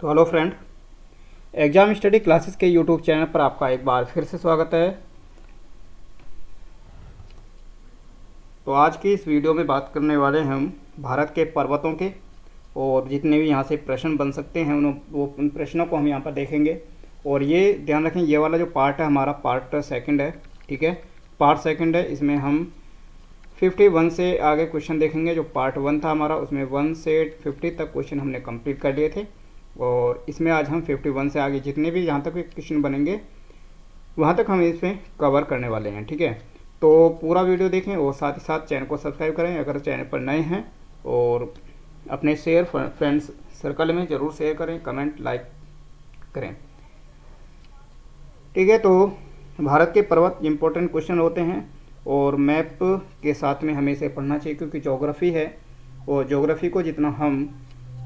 तो hello friend, exam study classes के YouTube channel पर आपका एक बार फिर से स्वागत है। तो आज की इस वीडियो में बात करने वाले हैं हम भारत के पर्वतों के, और जितने भी यहाँ से प्रश्न बन सकते हैं उन प्रश्नों को हम यहाँ पर देखेंगे। और ये ध्यान रखें, ये वाला जो पार्ट है हमारा पार्ट सेकंड है, ठीक है, पार्ट सेकंड है। इसमें हम 51 से आगे क्वेश्चन देखेंगे। जो पार्ट 1 था हमारा, उसमें 1 से 50 तक क्वेश्चन हमने कंप्लीट कर लिए थे, और इसमें आज हम 51 से आगे जितने भी यहाँ तक क्वेश्चन बनेंगे वहाँ तक हम इसमें कवर करने वाले हैं, ठीक है। तो पूरा वीडियो देखें और साथ ही साथ चैनल को सब्सक्राइब करें अगर चैनल पर नए हैं, और अपने फ्रेंड्स सर्कल में ज़रूर शेयर करें, कमेंट लाइक करें, ठीक है। तो भारत के पर्वत इम्पोर्टेंट क्वेश्चन होते हैं, और मैप के साथ में हमें इसे पढ़ना चाहिए, क्योंकि ज्योग्राफी है, और ज्योग्राफी को जितना हम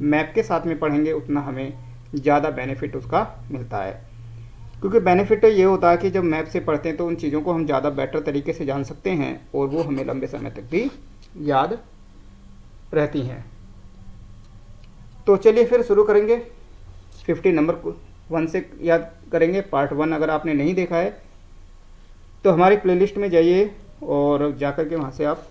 मैप के साथ में पढ़ेंगे उतना हमें ज़्यादा बेनिफिट उसका मिलता है। क्योंकि बेनिफिट ये होता है कि जब मैप से पढ़ते हैं तो उन चीज़ों को हम ज़्यादा बेटर तरीके से जान सकते हैं, और वो हमें लंबे समय तक भी याद रहती हैं। तो चलिए फिर शुरू करेंगे। 50 नंबर 1 से याद करेंगे। पार्ट 1 अगर आपने नहीं देखा है तो हमारी प्लेलिस्ट में जाइए और जाकर के वहाँ से आप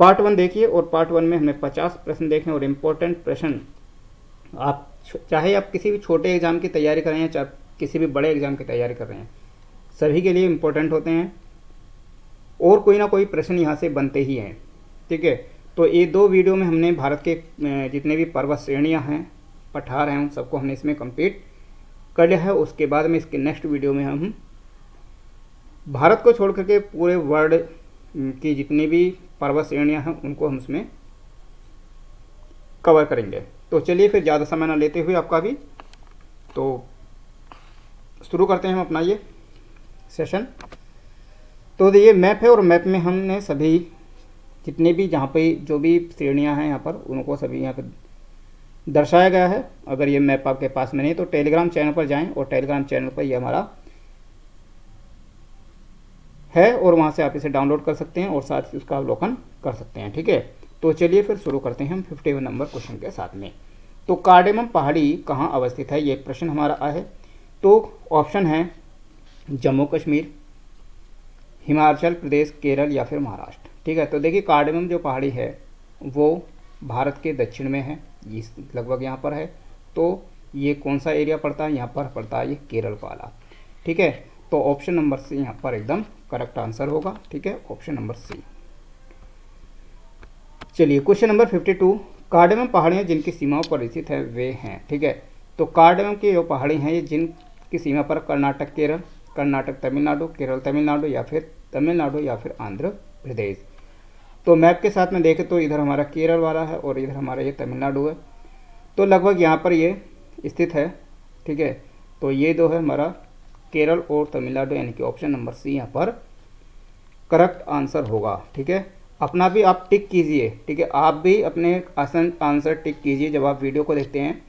पार्ट 1 देखिए। और पार्ट 1 में हमने 50 प्रश्न देखे, और इम्पोर्टेंट प्रश्न, आप चाहे आप किसी भी छोटे एग्ज़ाम की तैयारी कर रहे हैं, चाहे किसी भी बड़े एग्ज़ाम की तैयारी कर रहे हैं, सभी के लिए इम्पोर्टेंट होते हैं, और कोई ना कोई प्रश्न यहाँ से बनते ही हैं, ठीक है। तो ये 2 वीडियो में हमने भारत के जितने भी पर्वत श्रेणियाँ हैं, पठार हैं, उन सबको हमने इसमें कंप्लीट कर लिया है। उसके बाद में इसके नेक्स्ट वीडियो में हम भारत को छोड़ करके पूरे वर्ल्ड की जितनी भी पर्वत श्रेणियाँ हैं उनको हम उसमें कवर करेंगे। तो चलिए फिर ज़्यादा समय ना लेते हुए आपका भी तो शुरू करते हैं हम अपना ये सेशन। तो ये मैप है, और मैप में हमने सभी जितने भी जहाँ पे जो भी श्रेणियाँ हैं यहाँ पर उनको सभी यहाँ पर दर्शाया गया है। अगर ये मैप आपके पास में नहीं तो टेलीग्राम चैनल पर जाएं, और टेलीग्राम चैनल पर ये हमारा है, और वहाँ से आप इसे डाउनलोड कर सकते हैं और साथ ही उसका अवलोकन कर सकते हैं, ठीक है। तो चलिए फिर शुरू करते हैं हम 51 नंबर क्वेश्चन के साथ में। तो कार्डेमम पहाड़ी कहाँ अवस्थित है, ये प्रश्न हमारा है। तो ऑप्शन है जम्मू कश्मीर, हिमाचल प्रदेश, केरल या फिर महाराष्ट्र, ठीक है। तो देखिए कार्डेमम जो पहाड़ी है वो भारत के दक्षिण में है, ये लगभग यहाँ पर है। तो ये कौन सा एरिया पड़ता है, यहाँ पर पड़ता है ये केरल वाला, ठीक है। तो ऑप्शन नंबर सी यहाँ पर एकदम करेक्ट आंसर होगा, ठीक है, ऑप्शन नंबर सी। चलिए क्वेश्चन नंबर 52, कार्डेमम पहाड़ियाँ जिनकी सीमाओं पर स्थित है वे हैं, ठीक है। तो कार्डेमम की जो पहाड़ी हैं ये जिनकी सीमा पर कर्नाटक केरल, कर्नाटक तमिलनाडु, केरल तमिलनाडु या फिर आंध्र प्रदेश। तो मैप के साथ में देखें तो इधर हमारा केरल वाला है और इधर हमारा ये तमिलनाडु है, तो लगभग यहाँ पर ये स्थित है, ठीक है। तो ये दो है हमारा केरल और तमिलनाडु, यानी कि ऑप्शन नंबर सी यहाँ पर करेक्ट आंसर होगा, ठीक है। अपना भी आप टिक कीजिए, ठीक है, आप भी अपने आंसर टिक कीजिए जब आप वीडियो को देखते हैं,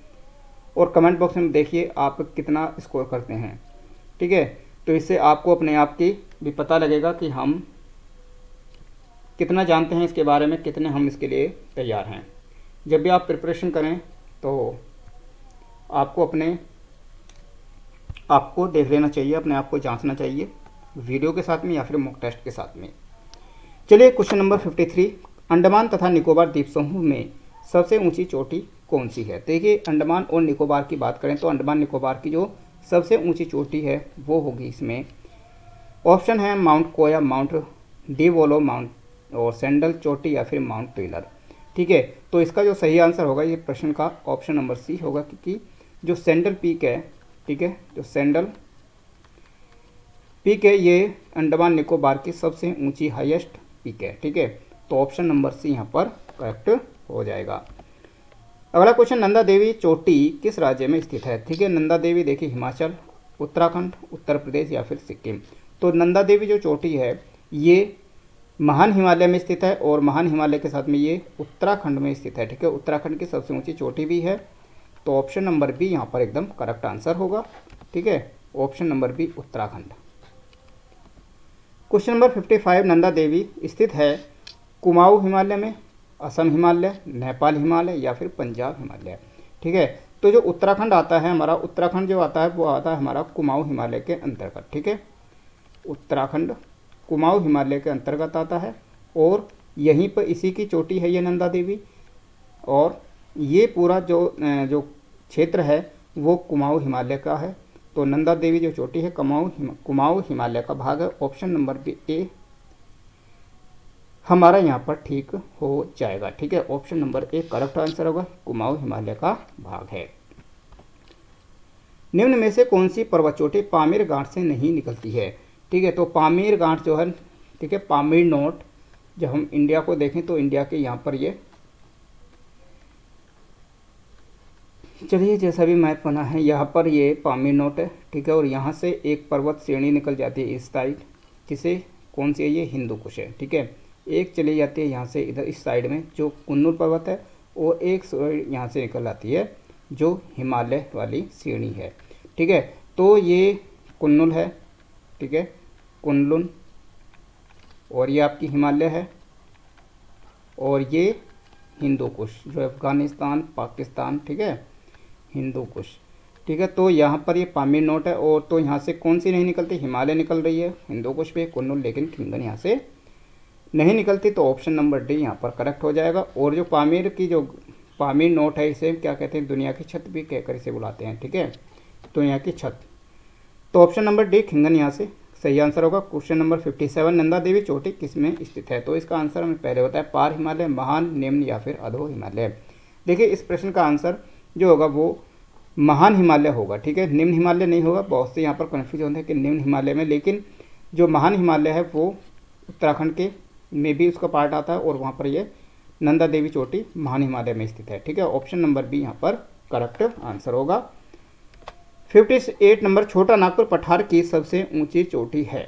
और कमेंट बॉक्स में देखिए आप कितना स्कोर करते हैं, ठीक है। तो इससे आपको अपने आप की भी पता लगेगा कि हम कितना जानते हैं इसके बारे में, कितने हम इसके लिए तैयार हैं। जब भी आप प्रिपरेशन करें तो आपको देख लेना चाहिए, अपने आप को जांचना चाहिए वीडियो के साथ में या फिर मॉक टेस्ट के साथ में। चलिए क्वेश्चन नंबर 53, अंडमान तथा निकोबार द्वीप समूह में सबसे ऊंची चोटी कौन सी है। देखिए अंडमान और निकोबार की बात करें तो अंडमान निकोबार की जो सबसे ऊंची चोटी है वो होगी इसमें, ऑप्शन है माउंट कोया, माउंट डिवोलो, माउंट और सैंडल चोटी या फिर माउंट ट्विलर, ठीक है। तो इसका जो सही आंसर होगा ये प्रश्न का ऑप्शन नंबर सी होगा, क्योंकि जो सैंडल पीक है, ठीक है, जो सैंडल पीक है ये अंडमान निकोबार की सबसे ऊंची हाईएस्ट पीक है, ठीक है। तो ऑप्शन नंबर सी यहाँ पर करेक्ट हो जाएगा। अगला क्वेश्चन, नंदा देवी चोटी किस राज्य में स्थित है, ठीक है। नंदा देवी देखिए हिमाचल, उत्तराखंड, उत्तर प्रदेश या फिर सिक्किम। तो नंदा देवी जो चोटी है ये महान हिमालय में स्थित है, और महान हिमालय के साथ में ये उत्तराखंड में स्थित है, ठीक है। उत्तराखंड की सबसे ऊंची चोटी भी है। तो ऑप्शन नंबर बी यहाँ पर एकदम करेक्ट आंसर होगा, ठीक है, option number B Uttarakhand. Question number 55, Nanda Devi स्थित है कुमाऊं हिमालय में, असम हिमालय, नेपाल हिमालय या फिर पंजाब हिमालय, ठीक है। तो जो उत्तराखंड आता है हमारा, उत्तराखंड जो आता है वो आता है हमारा कुमाऊं हिमालय के अंतर्गत, ठीक है। उत्तराखंड कुमाऊं हिमालय के अंतर्गत आता है और यहीं पर इसी की चोटी है ये नंदा देवी, और ये पूरा जो क्षेत्र है वो कुमाऊं हिमालय का है। तो नंदा देवी जो चोटी है कुमाऊं हिमालय का भाग है। ऑप्शन नंबर बी ए हमारा यहाँ पर ठीक हो जाएगा, ठीक है। Option number A correct answer होगा, कुमाऊं हिमालय का भाग है। निम्न में से कौन सी पर्वत चोटी पामीर गांठ से नहीं निकलती है, ठीक है। तो पामीर गांठ जो है, ठीक है, पामीर नोट, जब हम इंडिया को देखें तो इंडिया के यहाँ पर ये, चलिए जैसा भी मैप बना है यहाँ पर ये पामीर नोट है, ठीक है। और यहाँ से एक पर्वत श्रेणी निकल जाती है इस साइड, जिसे कौन सी है, ये हिंदू कुश है, ठीक है। एक चली जाती है यहाँ से इधर इस साइड में जो कुन्नूर पर्वत है, और एक यहाँ से निकल आती है जो हिमालय वाली श्रेणी है, ठीक है। तो ये कुन्नुल है, ठीक है, कुनलुन, और ये आपकी हिमालय है, और ये हिंदू कुश जो अफगानिस्तान पाकिस्तान, ठीक है, हिंदू कुश, ठीक है। तो यहाँ पर ये पामीर नोट है, और तो यहाँ से कौन सी नहीं निकलती, हिमालय निकल रही है, हिंदू कुश भी कुन्नुल, लेकिन खिंगन यहाँ से नहीं निकलती। तो ऑप्शन नंबर डी यहाँ पर करेक्ट हो जाएगा। और जो पामीर की जो पामीर नोट है, इसे क्या कहते हैं, दुनिया की छत भी कहकर इसे बुलाते हैं, ठीक है, दुनिया की छत। तो ऑप्शन नंबर डी खिंगन यहाँ से सही आंसर होगा। क्वेश्चन नंबर 57, नंदा देवी चोटी किसमें स्थित है। तो इसका आंसर हमें पहले बताया, पार हिमालय, महान, निम्न या फिर अधो हिमालय। देखिए इस प्रश्न का आंसर जो होगा वो महान हिमालय होगा, ठीक है, निम्न हिमालय नहीं होगा। बहुत से यहाँ पर कन्फ्यूज होते हैं कि निम्न हिमालय में, लेकिन जो महान हिमालय है वो उत्तराखंड के में भी उसका पार्ट आता है, और वहाँ पर ये नंदा देवी चोटी महान हिमालय में स्थित है, ठीक है। ऑप्शन नंबर बी यहाँ पर करेक्ट आंसर होगा। 58 नंबर, छोटा नागपुर पठार की सबसे ऊंची चोटी है,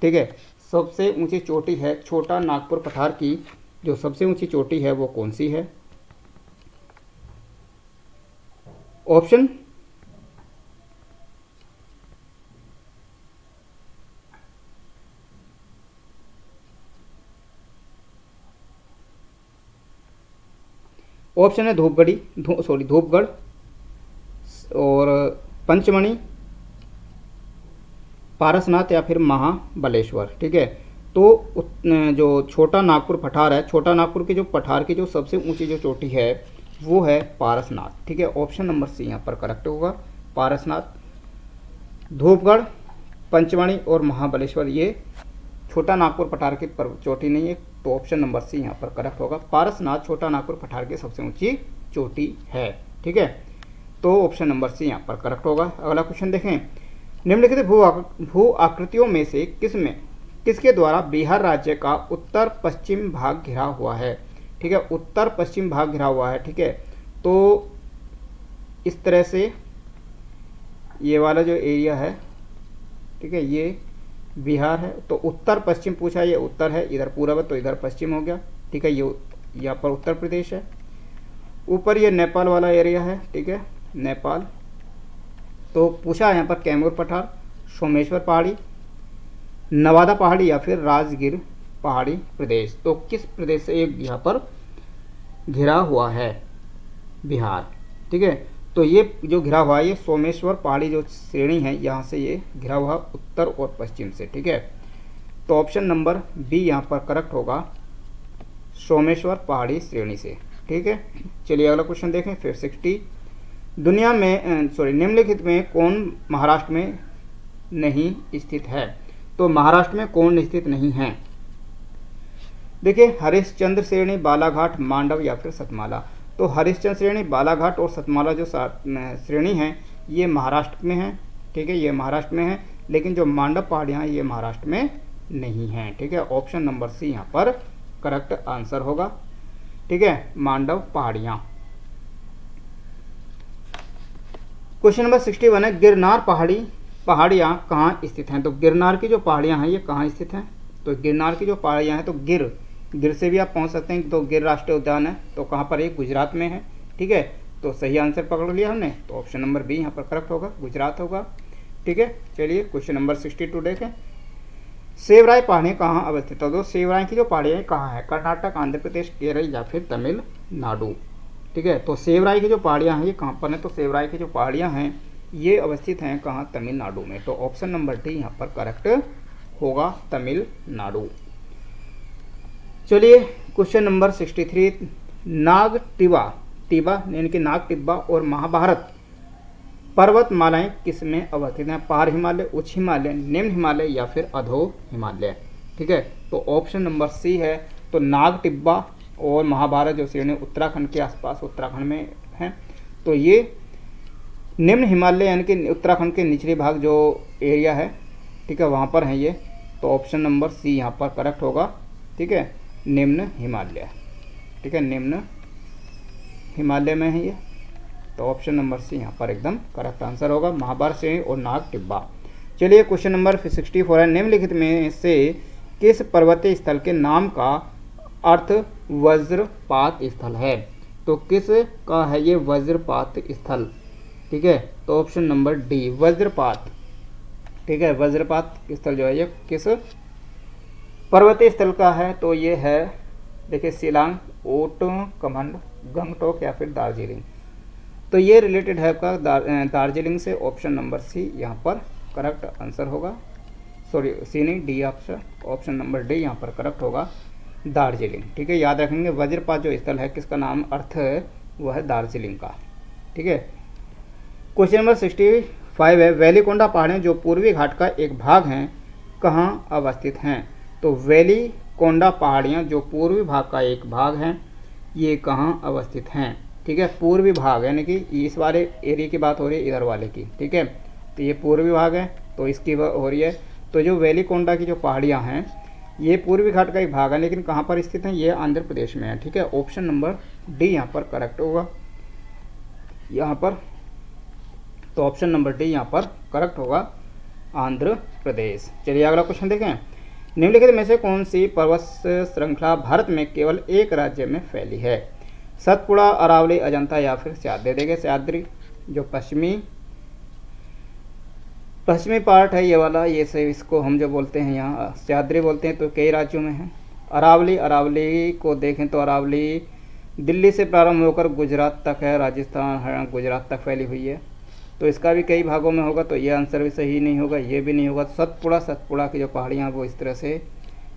ठीक है, सबसे ऊंची चोटी है छोटा नागपुर पठार की, जो सबसे ऊंची चोटी है वो कौन सी है। ऑप्शन ऑप्शन है धूपगढ़ और पंचमढ़ी, पारसनाथ या फिर महाबलेश्वर, ठीक है। तो जो छोटा नागपुर पठार है, छोटा नागपुर की जो पठार की जो सबसे ऊंची जो चोटी है वो है पारसनाथ, ठीक है। ऑप्शन नंबर सी यहाँ पर करेक्ट होगा, पारसनाथ। धूपगढ़, पंचमढ़ी और महाबलेश्वर ये छोटा नागपुर पठार की चोटी नहीं है, तो ऑप्शन नंबर सी यहाँ पर करेक्ट होगा। पारसनाथ छोटा नागपुर पठार की सबसे ऊंची चोटी है, ठीक है। तो ऑप्शन नंबर सी यहाँ पर करेक्ट होगा। अगला क्वेश्चन देखें, निम्नलिखित भू आकृतियों में से किसके द्वारा बिहार राज्य का उत्तर पश्चिम भाग घिरा हुआ है, ठीक है, उत्तर पश्चिम भाग घिरा हुआ है, ठीक है। तो इस तरह से ये वाला जो एरिया है, ठीक है, ये बिहार है, तो उत्तर पश्चिम पूछा, ये उत्तर है, इधर पूर्व है तो इधर पश्चिम हो गया, ठीक है। ये यहाँ पर उत्तर प्रदेश है, ऊपर ये नेपाल वाला एरिया है, ठीक है, नेपाल। तो पूछा यहाँ पर कैमूर पठार, सोमेश्वर पहाड़ी, नवादा पहाड़ी या फिर राजगीर पहाड़ी प्रदेश। तो किस प्रदेश से एक यहाँ पर घिरा हुआ है बिहार, ठीक है। तो ये जो घिरा हुआ है ये सोमेश्वर पहाड़ी जो श्रेणी है यहाँ से ये घिरा हुआ उत्तर और पश्चिम से, ठीक है। तो ऑप्शन नंबर बी यहाँ पर करेक्ट होगा, सोमेश्वर पहाड़ी श्रेणी से, ठीक है। चलिए अगला क्वेश्चन देखें फिर 60, दुनिया में निम्नलिखित में कौन महाराष्ट्र में नहीं स्थित है। तो महाराष्ट्र में कौन स्थित नहीं है, देखिए हरिश्चंद्र श्रेणी, बालाघाट, मांडव या फिर सतमाला। तो हरिश्चंद्र श्रेणी, बालाघाट और सतमाला जो श्रेणी है ये महाराष्ट्र में है, ठीक है, ये महाराष्ट्र में है, लेकिन जो मांडव पहाड़ियाँ ये महाराष्ट्र में नहीं हैं, ठीक है। ऑप्शन नंबर सी यहाँ पर करेक्ट आंसर होगा, ठीक है, मांडव पहाड़ियाँ। क्वेश्चन नंबर 61 है, गिरनार पहाड़ियाँ कहाँ स्थित हैं। तो गिरनार की जो पहाड़ियाँ हैं ये कहाँ स्थित हैं। तो गिरनार की जो पहाड़ियाँ हैं तो गिर से भी आप पहुँच सकते हैं, तो गिर राष्ट्रीय उद्यान है, तो कहाँ पर है, गुजरात में है, ठीक है। तो सही आंसर पकड़ लिया हमने, तो ऑप्शन नंबर बी यहाँ पर करेक्ट होगा, गुजरात होगा, ठीक है। चलिए क्वेश्चन नंबर 62 देखें, सेवराय पहाड़ियाँ कहाँ अवस्थित है। तो सेवराय की जो पहाड़ियाँ कहाँ है, कर्नाटक, आंध्र प्रदेश, केरल या फिर तमिलनाडु, ठीक है। तो सेवराई की जो पहाड़ियाँ हैं ये कहाँ पर हैं, तो सेवराई की जो पहाड़ियाँ हैं ये अवस्थित हैं कहाँ, तमिलनाडु में। तो ऑप्शन नंबर डी यहाँ पर करेक्ट होगा, तमिलनाडु। चलिए क्वेश्चन नंबर 63, नाग टिब्बा, टिब्बा यानी कि नाग टिब्बा और महाभारत पर्वतमालाएं किस में अवस्थित हैं, पार हिमालय, उच्च हिमालय, निम्न हिमालय या फिर अधो हिमालय। ठीक है, तो ऑप्शन नंबर सी है। तो नाग टिब्बा और महाभारत जो श्रेणी उत्तराखंड के आसपास, उत्तराखंड में है, तो ये निम्न हिमालय यानी कि उत्तराखंड के निचले भाग जो एरिया है, ठीक है, वहाँ पर है ये। तो ऑप्शन नंबर सी यहाँ पर करेक्ट होगा। ठीक है, निम्न हिमालय, ठीक है, निम्न हिमालय में है ये। तो ऑप्शन नंबर सी यहाँ पर एकदम करेक्ट आंसर होगा, महाभारत श्रेणी और नाग टिब्बा। चलिए क्वेश्चन नंबर 64 है, निम्नलिखित में से किस पर्वतीय स्थल के नाम का अर्थ वज्रपात स्थल है। तो किस का है ये वज्रपात स्थल। ठीक है, तो ऑप्शन नंबर डी वज्रपात। ठीक है, वज्रपात स्थल जो है ये किस पर्वतीय स्थल का है, तो ये है देखिए शिलांग, ऊट कमंड, गंगटोक या फिर दार्जिलिंग। तो ये रिलेटेड है आपका दार्जिलिंग से। ऑप्शन नंबर सी यहाँ पर करेक्ट आंसर होगा, सॉरी सी नहीं डी ऑप्शन नंबर डी यहाँ पर करेक्ट होगा, दार्जिलिंग। ठीक है, याद रखेंगे वज्रपात जो स्थल है किसका नाम अर्थ है वह है दार्जिलिंग का। ठीक है, क्वेश्चन नंबर 65 है, वेलिकोंडा पहाड़ियाँ जो पूर्वी घाट का एक भाग हैं कहाँ अवस्थित हैं। तो वेलिकोंडा पहाड़ियाँ जो पूर्वी भाग का एक भाग हैं ये कहाँ अवस्थित हैं। ठीक है, पूर्वी भाग यानी कि इस वाले एरिया की बात हो रही है, इधर वाले की। ठीक है, तो ये पूर्वी भाग है तो इसकी हो रही है। तो जो वेलिकोंडा की जो पहाड़ियाँ हैं ये पूर्वी घाट का एक भाग है, लेकिन कहाँ पर स्थित हैं, ये आंध्र प्रदेश में है। ठीक है, ऑप्शन नंबर डी यहाँ पर करेक्ट होगा यहाँ पर। तो ऑप्शन नंबर डी यहाँ पर करेक्ट होगा, आंध्र प्रदेश। चलिए अगला क्वेश्चन देखें, निम्नलिखित में से कौन सी पर्वत श्रृंखला भारत में केवल एक राज्य में फैली है। सतपुड़ा, अरावली, अजंता या फिर सह्याद्री। देखिए सह्याद्री जो पश्चिमी पार्ट है ये वाला, ये से इसको हम जो बोलते हैं यहाँ सह्याद्री बोलते हैं, तो कई राज्यों में है। अरावली को देखें तो अरावली दिल्ली से प्रारंभ होकर गुजरात तक है, राजस्थान हरियाणा गुजरात तक फैली हुई है। तो इसका भी कई भागों में होगा, तो ये आंसर भी सही नहीं होगा, ये भी नहीं होगा। सतपुड़ा की जो पहाड़ियाँ वो इस तरह से,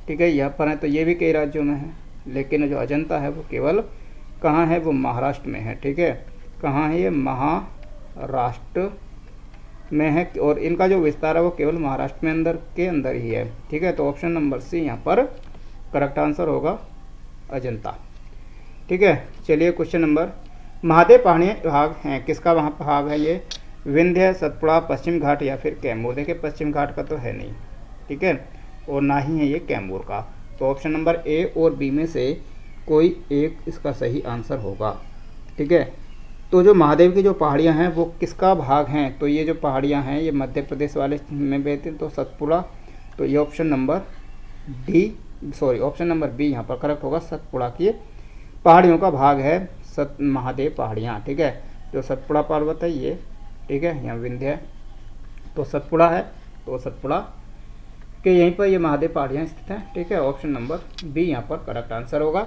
ठीक है, यहाँ पर है, तो ये भी कई राज्यों में है। लेकिन जो अजंता है वो केवल कहाँ है, वो महाराष्ट्र में है। ठीक है, कहाँ है ये, महाराष्ट्र में है, और इनका जो विस्तार है वो केवल महाराष्ट्र में अंदर ही है। ठीक है, तो ऑप्शन नंबर सी यहाँ पर करेक्ट आंसर होगा, अजंता। ठीक है, चलिए क्वेश्चन नंबर, महादेव पहाड़ियाँ भाग हैं किसका वहाँ भाग है ये, विंध्य, सतपुड़ा, पश्चिम घाट या फिर कैमूर। देखिए पश्चिम घाट का तो है नहीं, ठीक है, और ना ही है ये कैमूर का। तो ऑप्शन नंबर ए और बी में से कोई एक इसका सही आंसर होगा। ठीक है, तो जो महादेव की जो पहाड़ियाँ हैं वो किसका भाग हैं, तो ये जो पहाड़ियाँ हैं ये मध्य प्रदेश वाले में बहती हैं, तो सतपुड़ा। तो ये ऑप्शन नंबर बी यहाँ पर करेक्ट होगा, सतपुड़ा की पहाड़ियों का भाग है महादेव पहाड़ियाँ। ठीक है, जो सतपुड़ा पर्वत है ये, ठीक है, यहाँ विंध्य है, तो सतपुड़ा है, तो सतपुड़ा के यहीं पर ये महादेव पहाड़ियाँ स्थित हैं। ठीक है, ऑप्शन नंबर बी यहाँ पर करेक्ट आंसर होगा।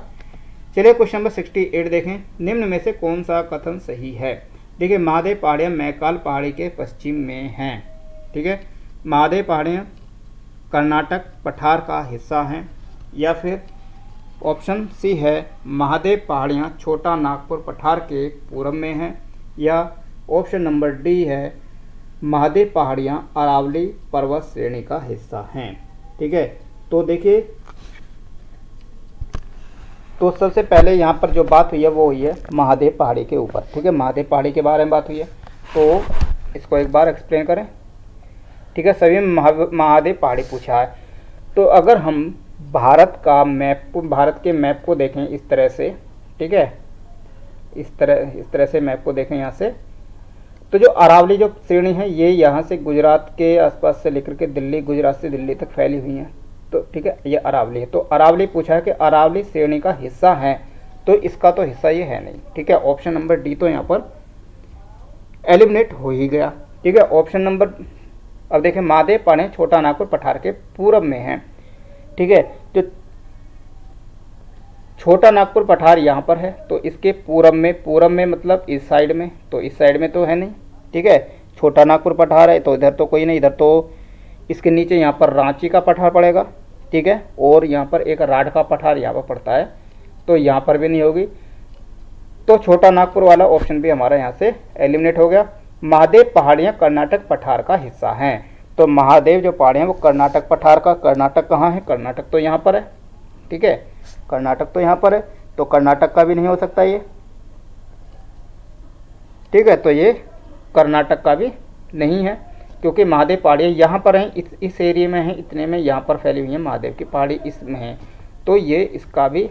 चलिए क्वेश्चन नंबर 68 देखें, निम्न में से कौन सा कथन सही है। देखिए महादेव पहाड़ियाँ मैकाल पहाड़ी के पश्चिम में हैं। ठीक है, महादेव पहाड़ियाँ कर्नाटक पठार का हिस्सा हैं, या फिर ऑप्शन सी है महादेव पहाड़ियाँ छोटा नागपुर पठार के पूरब में हैं, या ऑप्शन नंबर डी है महादेव पहाड़ियाँ अरावली पर्वत श्रेणी का हिस्सा हैं। ठीक है, तो देखिए, तो सबसे पहले यहाँ पर जो बात हुई है वो हुई है महादेव पहाड़ी के ऊपर। ठीक है, महादेव पहाड़ी के बारे में बात हुई है, तो इसको एक बार एक्सप्लेन करें। ठीक है, सभी महादेव पहाड़ी पूछा है। तो अगर हम भारत के मैप को देखें इस तरह से, ठीक है, इस तरह से मैप को देखें यहाँ से, तो जो अरावली जो श्रेणी है ये यहाँ से गुजरात के आसपास से लेकर के दिल्ली, गुजरात से दिल्ली तक फैली हुई है। तो ठीक है, ये अरावली है। तो अरावली पूछा है कि अरावली श्रेणी का हिस्सा है, तो इसका तो हिस्सा ये है नहीं। ठीक है, ऑप्शन नंबर डी तो यहाँ पर एलिमिनेट हो ही गया। ठीक है, ऑप्शन नंबर, अब देखें महादेव पहाड़ियाँ छोटा नागपुर पठार के पूरब में है। ठीक है, जो छोटा नागपुर पठार यहाँ पर है, तो इसके पूरब में मतलब इस साइड में, तो इस साइड में तो है नहीं, ठीक है। छोटा नागपुर पठार है तो इधर तो कोई नहीं, इधर तो इसके नीचे यहाँ पर रांची का पठार पड़ेगा, ठीक है। और यहाँ पर एक राढ़ का पठार यहाँ पर पड़ता है, तो यहाँ पर भी नहीं होगी। तो छोटा नागपुर वाला ऑप्शन भी हमारा यहाँ से एलिमिनेट हो गया। महादेव पहाड़ियाँ कर्नाटक पठार का हिस्सा हैं, तो महादेव जो पहाड़ियाँ वो कर्नाटक पठार का, कर्नाटक कहाँ है, कर्नाटक तो यहाँ पर है, ठीक है, कर्नाटक तो यहाँ पर है, तो कर्नाटक का भी नहीं हो सकता ये, ठीक है। तो ये कर्नाटक का भी नहीं है, क्योंकि महादेव पहाड़ियाँ यहाँ पर हैं, इस एरिया में है, इतने में यहाँ पर फैली हुई है महादेव की पहाड़ी इसमें है, तो ये इसका भी,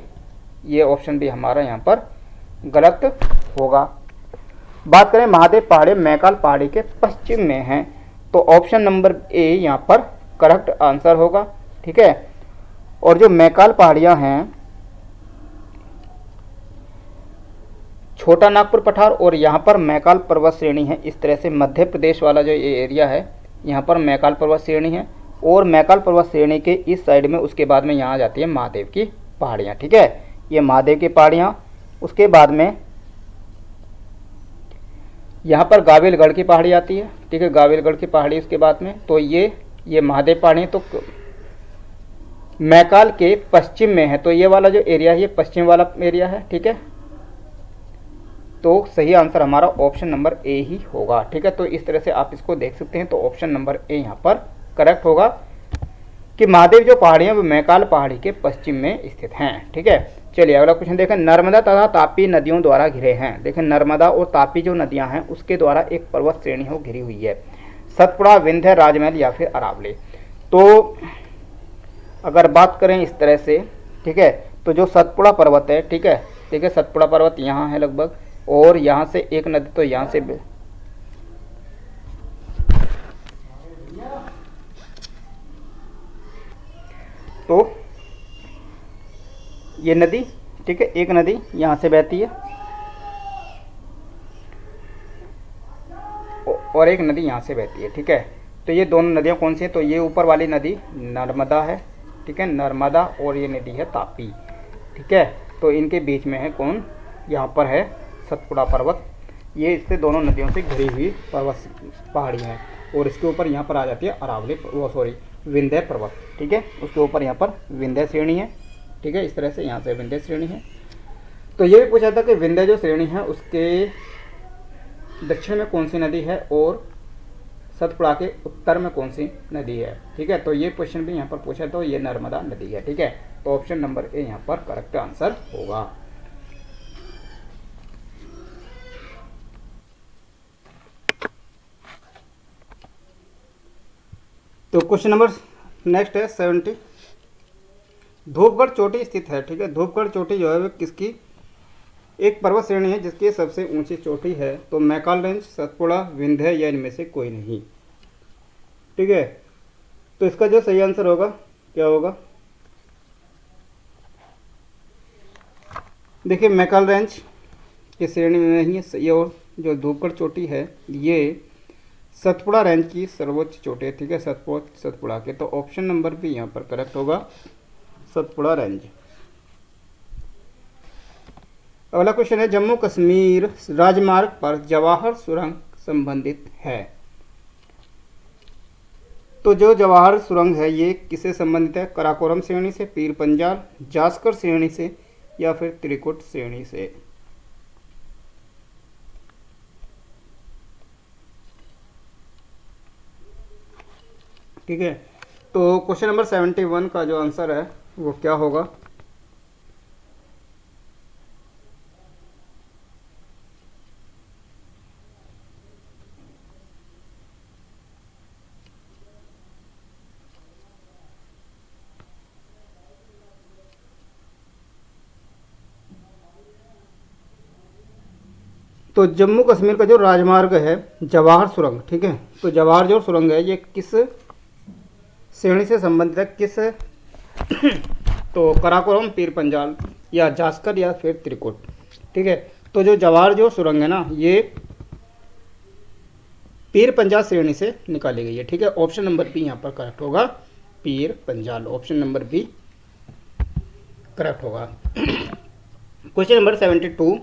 ये ऑप्शन भी हमारा यहाँ पर गलत होगा। बात करें महादेव पहाड़ी मैकाल पहाड़ी के पश्चिम में है, तो ऑप्शन नंबर ए यहाँ पर करेक्ट आंसर होगा, ठीक है। और जो मैकाल पहाड़ियाँ हैं, छोटा नागपुर पठार और यहाँ पर मैकाल पर्वत श्रेणी है, इस तरह से मध्य प्रदेश वाला जो ये एरिया है यहाँ पर मैकाल पर्वत श्रेणी है, और मैकाल पर्वत श्रेणी के इस साइड में उसके बाद में यहाँ आ जाती है महादेव की पहाड़ियाँ, ठीक है, ये महादेव की पहाड़ियाँ। उसके बाद में यहाँ पर गाविलगढ़ की पहाड़ी आती है, ठीक है, गाविलगढ़ की पहाड़ी उसके बाद में, तो ये महादेव पहाड़ी तो मैकाल के पश्चिम में है, तो ये वाला जो एरिया है ये पश्चिम वाला एरिया है, ठीक है। तो सही आंसर हमारा ऑप्शन नंबर ए ही होगा, ठीक है। तो इस तरह से आप इसको देख सकते हैं, तो ऑप्शन नंबर ए यहाँ पर करेक्ट होगा कि महादेव जो पहाड़ियाँ वो मैकाल पहाड़ी के पश्चिम में स्थित हैं, ठीक है। चलिए अगला क्वेश्चन देखें। नर्मदा तथा तापी नदियों द्वारा घिरे हैं। देखें नर्मदा और तापी जो नदियां हैं उसके द्वारा एक पर्वत श्रेणी हो घिरी हुई है, सतपुड़ा, विंध्य, राजमहल या फिर अरावली। तो अगर बात करें इस तरह से, ठीक है, तो जो सतपुड़ा पर्वत है, ठीक है, सतपुड़ा पर्वत यहाँ है लगभग, और यहाँ से एक नदी तो यहाँ से तो ये नदी, ठीक है, एक नदी यहाँ से बहती है और एक नदी यहाँ से बहती है, ठीक है। तो ये दोनों नदियाँ कौन सी है, तो ये ऊपर वाली नदी नर्मदा है, ठीक है, नर्मदा, और ये नदी है तापी, ठीक है। तो इनके बीच में है कौन, यहाँ पर है सतपुड़ा पर्वत, ये इससे दोनों नदियों से घिरी हुई पर्वत पहाड़ी है, और इसके ऊपर यहाँ पर आ जाती है अरावली, वो सॉरी विंध्य पर्वत, ठीक है, उसके ऊपर यहाँ पर विंध्य श्रेणी है, ठीक है, इस तरह से यहाँ से विंध्य श्रेणी है। तो ये भी पूछा था कि विंध्य जो श्रेणी है उसके दक्षिण में कौन सी नदी है और सतपुड़ा के उत्तर में कौन सी नदी है, ठीक है। तो ये क्वेश्चन भी यहाँ पर पूछा, तो ये नर्मदा नदी है, ठीक है। तो ऑप्शन नंबर ए यहाँ पर करेक्ट आंसर होगा। तो क्वेश्चन नंबर नेक्स्ट है 70। धूपगढ़ चोटी स्थित है, ठीक है। धूपगढ़ चोटी जो है वो किसकी एक पर्वत श्रेणी है जिसकी सबसे ऊंची चोटी है, तो मैकाल रेंज, सतपुड़ा, विंध्य या इनमें से कोई नहीं, ठीक है। तो इसका जो सही आंसर होगा क्या होगा, देखिए मैकाल रेंज की श्रेणी में नहीं है ये, और जो धूपगढ़ चोटी है ये सतपुड़ा रेंज की सर्वोच्च चोटी है, ठीक है, सतपुड़ा के। तो ऑप्शन नंबर भी यहाँ पर करेक्ट होगा, सतपुड़ा रेंज। अगला क्वेश्चन है जम्मू कश्मीर राजमार्ग पर जवाहर सुरंग संबंधित है। तो जो जवाहर सुरंग है ये किससे संबंधित है, कराकोरम श्रेणी से, पीर पंजाल, जास्कर श्रेणी से या फिर त्रिकुट श्रेणी से। ठीक है, तो क्वेश्चन नंबर 71 का जो आंसर है वो क्या होगा, तो जम्मू कश्मीर का जो राजमार्ग है जवाहर सुरंग, ठीक है, तो जवाहर जो सुरंग है ये किस श्रेणी से संबंधित है, किस तो कराकोरम, पीर पंजाल या जास्कर या फिर त्रिकुट, ठीक है। तो जो जवाहर जो सुरंग है ना ये पीर पंजाल श्रेणी से निकाली गई है, ठीक है। ऑप्शन नंबर बी यहाँ पर करेक्ट होगा, Pir Panjal, option number B correct होगा। क्वेश्चन नंबर 72,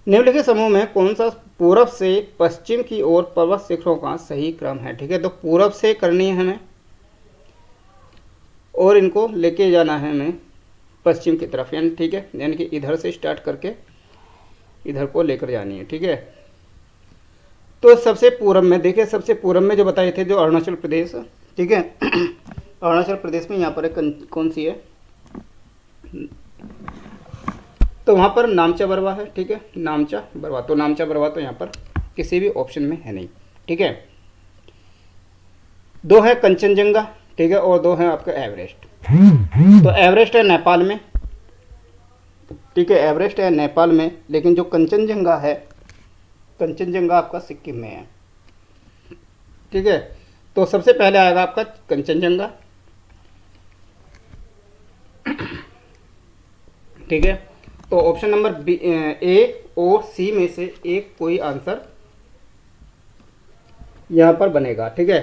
निम्नलिखित समूह में कौन सा पूरब से पश्चिम की ओर पर्वत शिखरों का सही क्रम है। ठीक है, तो पूरब से करनी है हमें और इनको लेके जाना है हमें पश्चिम की तरफ, यानी ठीक है, यानी कि इधर से स्टार्ट करके इधर को लेकर जानी है। ठीक है, तो सबसे पूरब में देखिए, सबसे पूरब में जो बताए थे जो अरुणाचल प्रदेश, ठीक है अरुणाचल प्रदेश में यहाँ पर कौन सी है, तो वहाँ पर नामचा बरवा है। ठीक है, नामचा बरवा, तो नामचा बरवा तो यहाँ पर किसी भी ऑप्शन में है नहीं। ठीक है, दो है कंचनजंगा, ठीक है, और दो है आपका एवरेस्ट। तो एवरेस्ट है नेपाल में, ठीक है, एवरेस्ट है नेपाल में, लेकिन जो कंचनजंगा है, कंचनजंगा आपका सिक्किम में है। ठीक है, तो सबसे पहले आएगा आपका कंचनजंगा। ठीक है, तो ऑप्शन नंबर बी, ए और सी में से एक कोई आंसर यहां पर बनेगा। ठीक है,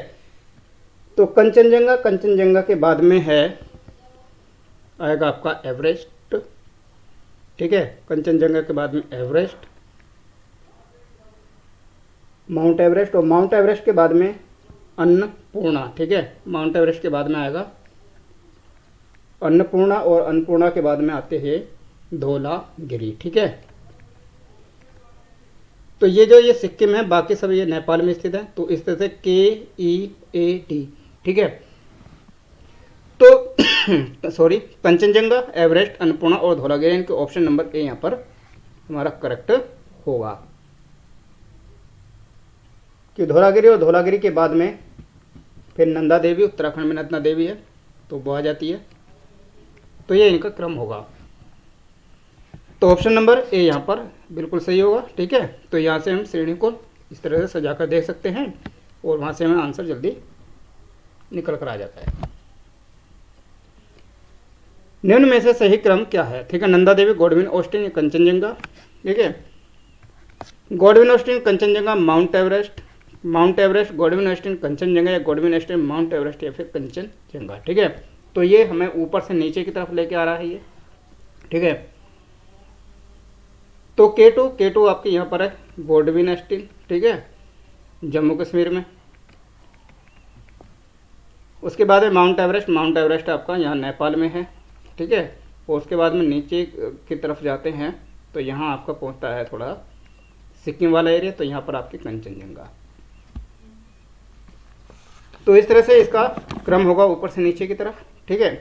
तो कंचनजंगा, कंचनजंगा के बाद में है आएगा आपका एवरेस्ट। ठीक है, कंचनजंगा के बाद में एवरेस्ट, माउंट एवरेस्ट, और माउंट एवरेस्ट के बाद में अन्नपूर्णा। ठीक है, माउंट एवरेस्ट के बाद में आएगा अन्नपूर्णा, और अन्नपूर्णा के बाद में आते हैं धौलागिरी। ठीक है, तो ये जो ये सिक्किम है, बाकी सब ये नेपाल में स्थित है, तो इस तरह से KEAT। ठीक है, तो सॉरी, कंचनजंगा, एवरेस्ट, अन्नपूर्णा और धौलागिरी, इनके ऑप्शन नंबर ए यहाँ पर हमारा करेक्ट होगा। कि धौलागिरी, और धौलागिरी के बाद में फिर नंदा देवी, उत्तराखंड में नंदा देवी है, तो वो आ जाती है, तो ये इनका क्रम होगा। तो ऑप्शन नंबर ए यहाँ पर बिल्कुल सही होगा। ठीक है, तो यहाँ से हम श्रेणी को इस तरह से सजा कर देख सकते हैं, और वहाँ से हमें आंसर जल्दी निकल कर आ जाता है। निम्न में से सही क्रम क्या है। ठीक है, नंदा देवी, गॉडविन ऑस्टिन या कंचनजंगा। ठीक है, Godwin Austen, Kanchenjunga, mount Everest, mount Everest, Godwin Austen, Kanchenjunga, या गॉडविन ऑस्टिन, माउंट एवरेस्ट, या फिर कंचनजंगा। ठीक है, तो ये हमें ऊपर से नीचे की तरफ लेके आ रहा है ये। ठीक है, तो K2 आपके यहाँ पर है गॉडविन ऑस्टिन। ठीक है, जम्मू कश्मीर में। उसके बाद में माउंट एवरेस्ट, माउंट एवरेस्ट आपका यहाँ नेपाल में है। ठीक है, और उसके बाद में नीचे की तरफ जाते हैं तो यहाँ आपका पहुँचता है थोड़ा सिक्किम वाला एरिया, तो यहाँ पर आपकी कंचनजंगा। तो इस तरह से इसका क्रम होगा ऊपर से नीचे की तरफ। ठीक है,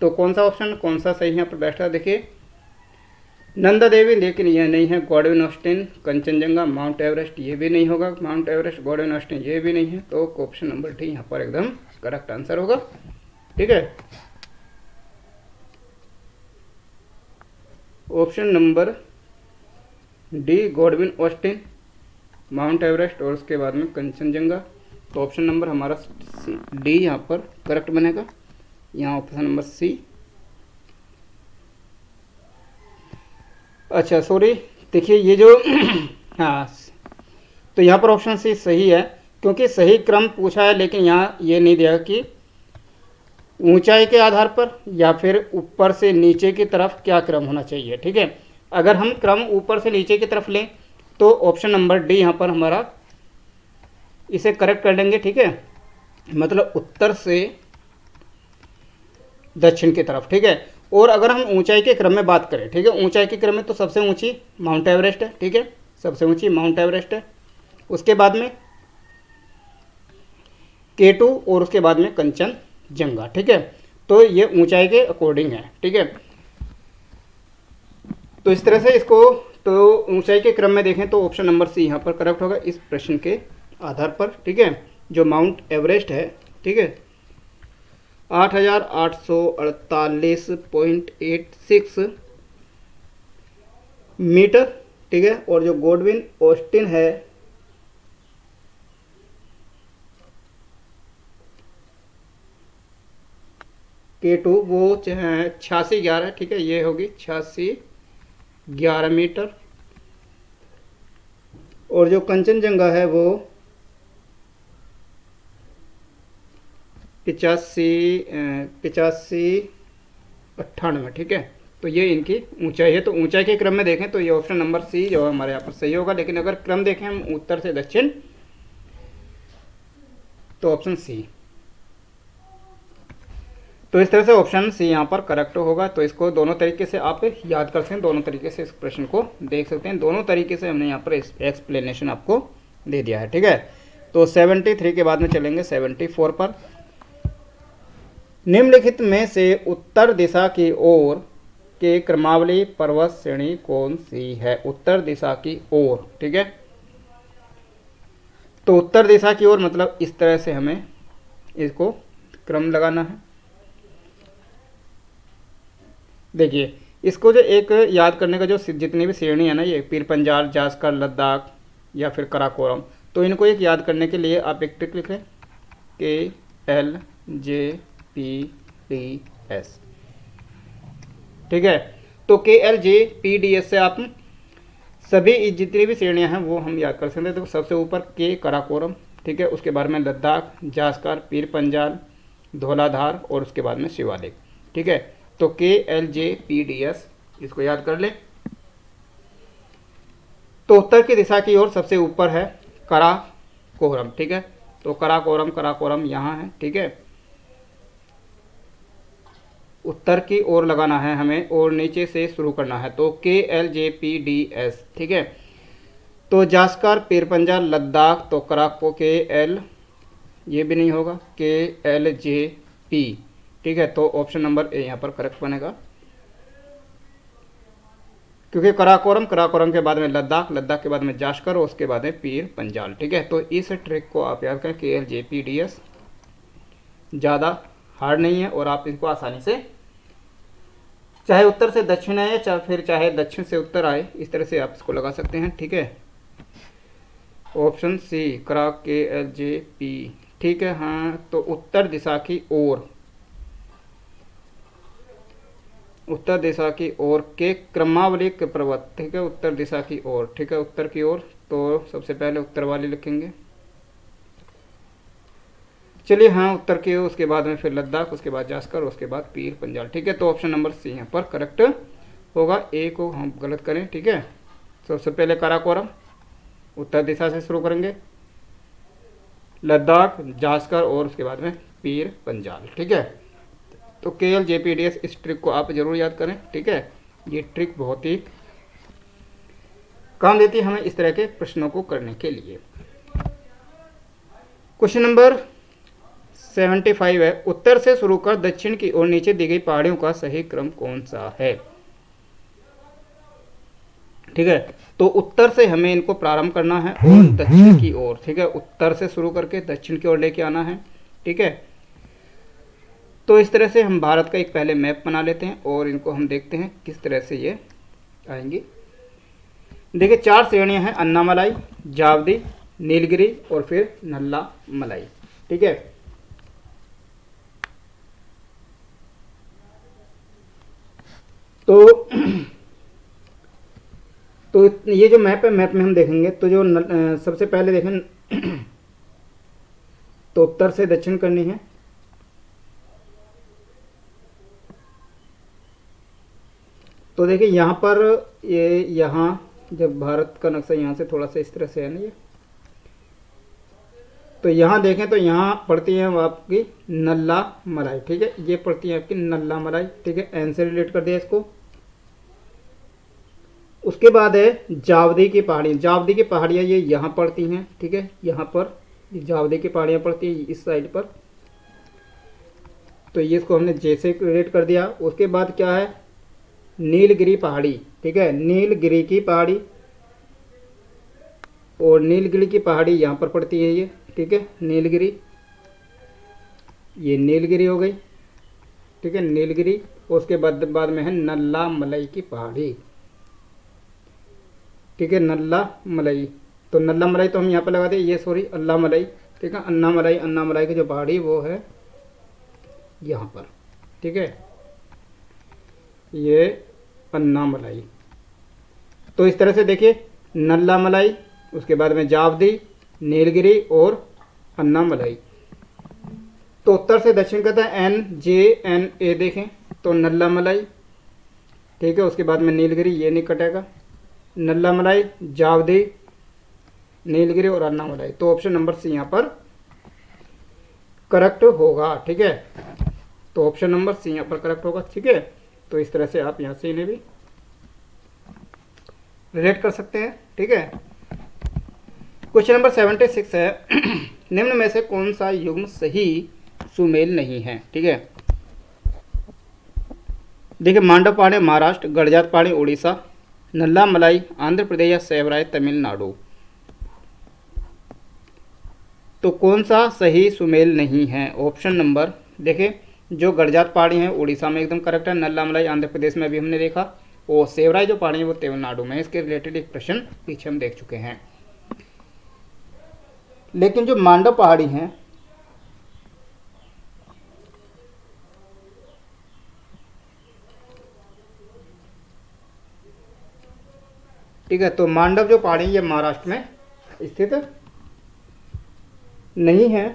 तो कौन सा ऑप्शन, कौन सा सही यहाँ पर बैठा, देखिए नंदा देवी, लेकिन यह नहीं है, Godwin Austen, Kanchenjunga, mount Everest, ये भी नहीं होगा, माउंट एवरेस्ट, गॉडविन ऑस्टिन, ये भी नहीं है, तो ऑप्शन नंबर डी यहाँ पर एकदम करेक्ट आंसर होगा। ठीक है, option number D, Godwin Austen, mount Everest और उसके बाद में कंचनजंगा, तो ऑप्शन नंबर हमारा डी यहाँ पर करेक्ट बनेगा। यहाँ ऑप्शन नंबर सी, अच्छा सॉरी, देखिए ये जो हाँ, तो यहाँ पर ऑप्शन सी सही है, क्योंकि सही क्रम पूछा है, लेकिन यहाँ ये नहीं दिया कि ऊंचाई के आधार पर या फिर ऊपर से नीचे की तरफ क्या क्रम होना चाहिए। ठीक है, अगर हम क्रम ऊपर से नीचे की तरफ लें तो ऑप्शन नंबर डी यहाँ पर हमारा इसे करेक्ट कर लेंगे। ठीक है, मतलब उत्तर से दक्षिण की तरफ। ठीक है, और अगर हम ऊंचाई के क्रम में बात करें, ठीक है, ऊंचाई के क्रम में तो सबसे ऊंची माउंट एवरेस्ट है। ठीक है, सबसे ऊंची माउंट एवरेस्ट है, उसके बाद में K2 और उसके बाद में कंचनजंगा। ठीक है, तो ये ऊंचाई के अकॉर्डिंग है। ठीक है, तो इस तरह से इसको, तो ऊंचाई के क्रम में देखें तो ऑप्शन नंबर सी यहाँ पर करेक्ट होगा इस प्रश्न के आधार पर। ठीक है, जो माउंट एवरेस्ट है, ठीक है, 8,848.86 मीटर। ठीक है, और जो गॉडविन ऑस्टिन है K2 वो 8611। ठीक है, ये होगी 8611 मीटर, और जो कंचनजंगा है वो 8598। ठीक है, तो ये इनकी ऊंचाई है। तो ऊंचाई के क्रम में देखें तो ये ऑप्शन नंबर सी जो है हमारे यहाँ पर सही होगा। लेकिन अगर क्रम देखें हम उत्तर से दक्षिण तो ऑप्शन सी। तो इस तरह से ऑप्शन सी यहाँ पर करेक्ट होगा। तो इसको दोनों तरीके से आप याद कर सकते हैं, दोनों तरीके से इस प्रश्न को देख सकते हैं। दोनों तरीके से हमने यहाँ पर एक्सप्लेनेशन आपको दे दिया है, ठीक है। तो 73 के बाद में चलेंगे 74 पर। निम्नलिखित में से उत्तर दिशा की ओर के क्रमावली पर्वत श्रेणी कौन सी है? उत्तर दिशा की ओर, ठीक है। तो उत्तर दिशा की ओर मतलब इस तरह से हमें इसको क्रम लगाना है। देखिए इसको जो एक याद करने का जो जितनी भी श्रेणी है ना, ये पीर पंजाल, जास्कर, लद्दाख या फिर कराकोरम, तो इनको एक याद करने के लिए आप एक ट्रिक लिख लें, KLJPDS, ठीक है। तो KLJPDS से आप सभी जितनी भी श्रेणियां हैं वो हम याद कर सकते हैं। तो सबसे ऊपर के कराकोरम, ठीक है, उसके बाद में लद्दाख, जास्कर, पीर पंजाल, धौलाधार और उसके बाद में शिवालिक, ठीक है। तो KLJPDS इसको याद कर ले। तो उत्तर की दिशा की ओर सबसे ऊपर है कराकोरम, ठीक है। तो कराकोरम यहाँ है, ठीक है। उत्तर की ओर लगाना है हमें और नीचे से शुरू करना है। तो KLJPDS, ठीक है। तो जास्कर, पीर पंजाल, लद्दाख, तो कराको KL ये भी नहीं होगा, KLJP, ठीक है। तो ऑप्शन नंबर ए यहाँ पर करेक्ट बनेगा, क्योंकि कराकोरम के बाद में लद्दाख, लद्दाख के बाद में जास्कर और उसके बाद में पीर पंजाल, ठीक है। तो इस ट्रिक को आप याद करें, KLJPDS ज़्यादा हार्ड नहीं है और आप इनको आसानी से चाहे उत्तर से दक्षिण आए चाहे दक्षिण से उत्तर आए, इस तरह से आप इसको लगा सकते हैं, ठीक है। ऑप्शन सी KLJP, ठीक है। हाँ, तो उत्तर दिशा की ओर, उत्तर दिशा की ओर के क्रमावली के पर्वत, ठीक है। उत्तर दिशा की ओर, ठीक है, उत्तर की ओर। तो सबसे पहले उत्तर वाली लिखेंगे, चलिए। हाँ, उत्तर की ओर, उसके बाद में फिर लद्दाख, उसके बाद जास्कर, उसके बाद पीर पंजाल, ठीक है। तो ऑप्शन नंबर सी यहाँ पर करेक्ट होगा। ए को हम गलत करें, ठीक है। सबसे पहले काराकोरम उत्तर दिशा से शुरू करेंगे, लद्दाख, जास्कर और उसके बाद में पीर पंजाल, ठीक है। तो KLJPDS इस ट्रिक को आप जरूर याद करें, ठीक है। ये ट्रिक बहुत ही काम देती है हमें इस तरह के प्रश्नों को करने के लिए। क्वेश्चन नंबर 75 है, उत्तर से शुरू कर दक्षिण की ओर नीचे दी गई पहाड़ियों का सही क्रम कौन सा है? ठीक है। तो उत्तर से हमें इनको प्रारंभ करना है और दक्षिण की ओर, ठीक है। उत्तर से शुरू करके दक्षिण की ओर लेके आना है, ठीक है। तो इस तरह से हम भारत का एक पहले मैप बना लेते हैं और इनको हम देखते हैं किस तरह से ये आएंगी। देखिए 4 श्रेणियां हैं, अन्नामलाई, जावदी, नीलगिरी और फिर नल्ला मलाई, ठीक है। तो ये जो मैप है, मैप में हम देखेंगे तो जो सबसे पहले देखें तो उत्तर से दक्षिण करनी है, तो देखिए यहाँ पर यहाँ जब भारत का नक्शा यहाँ से थोड़ा सा इस तरह से है ना ये, तो यहाँ देखें तो यहाँ पड़ती है आपकी नल्ला मलाई, ठीक है। ये पड़ती है आपकी नल्ला मलाई, ठीक है। एन से रिलेट कर दिया इसको। उसके बाद है जावदी की पहाड़ी, जावदी की पहाड़ियाँ ये यहाँ पड़ती हैं, ठीक है। यहाँ पर जावदी की पहाड़ियाँ पड़ती है इस साइड पर, तो ये इसको हमने जैसे रिलेट कर दिया। उसके बाद क्या है, नीलगिरी पहाड़ी, ठीक है। नीलगिरी की पहाड़ी, और नीलगिरी की पहाड़ी यहाँ पर पड़ती है ये, ठीक है। नीलगिरी, ये नीलगिरी हो गई, ठीक है, नीलगिरी। उसके बाद में है नल्ला मलाई की पहाड़ी, ठीक है, नल्ला मलाई। तो नल्ला मलाई तो हम यहाँ पर लगा दें, ये सॉरी अल्लाह मलाई, ठीक है। अन्ना मलाई की जो पहाड़ी वो है यहाँ पर, ठीक है, ये अन्ना मलाई। तो इस तरह से देखिए नल्ला मलाई, उसके बाद में जावदी, नीलगिरी और अन्ना मलाई। तो उत्तर से दक्षिण कहता है NJNA, देखें तो नल्ला मलाई, ठीक है। उसके बाद में नीलगिरी, ये नहीं कटेगा। नल्लामलाई, जावदी, नीलगिरी और अन्नामलाई। तो ऑप्शन नंबर सी यहाँ पर करेक्ट होगा। ठीक है, तो ऑप्शन नंबर सी यहाँ पर करेक्ट होगा। ठीक है, तो इस तरह से आप यहाँ से इन्हें भी रिलेट कर सकते हैं। ठीक है, क्वेश्चन नंबर 76 है निम्न में से कौन सा युग्म सही सुमेल नहीं है। ठीक है, देखिए, मांडवपाणी महाराष्ट्र, गड़जातपाणी उड़ीसा, नल्लामलाई आंध्र प्रदेश या सेवराय तमिलनाडु। तो कौन सा सही सुमेल नहीं है। ऑप्शन नंबर, देखिए, जो गड़जात पहाड़ी है उड़ीसा में एकदम करेक्ट है, नल्लामलाई आंध्र प्रदेश में अभी हमने देखा, और सेवराई जो पहाड़ी है वो तमिलनाडु में है। इसके रिलेटेड एक प्रश्न पीछे हम देख चुके हैं। लेकिन जो मांडव पहाड़ी हैं, ठीक है, तो मांडव जो पहाड़ी ये महाराष्ट्र में स्थित नहीं है।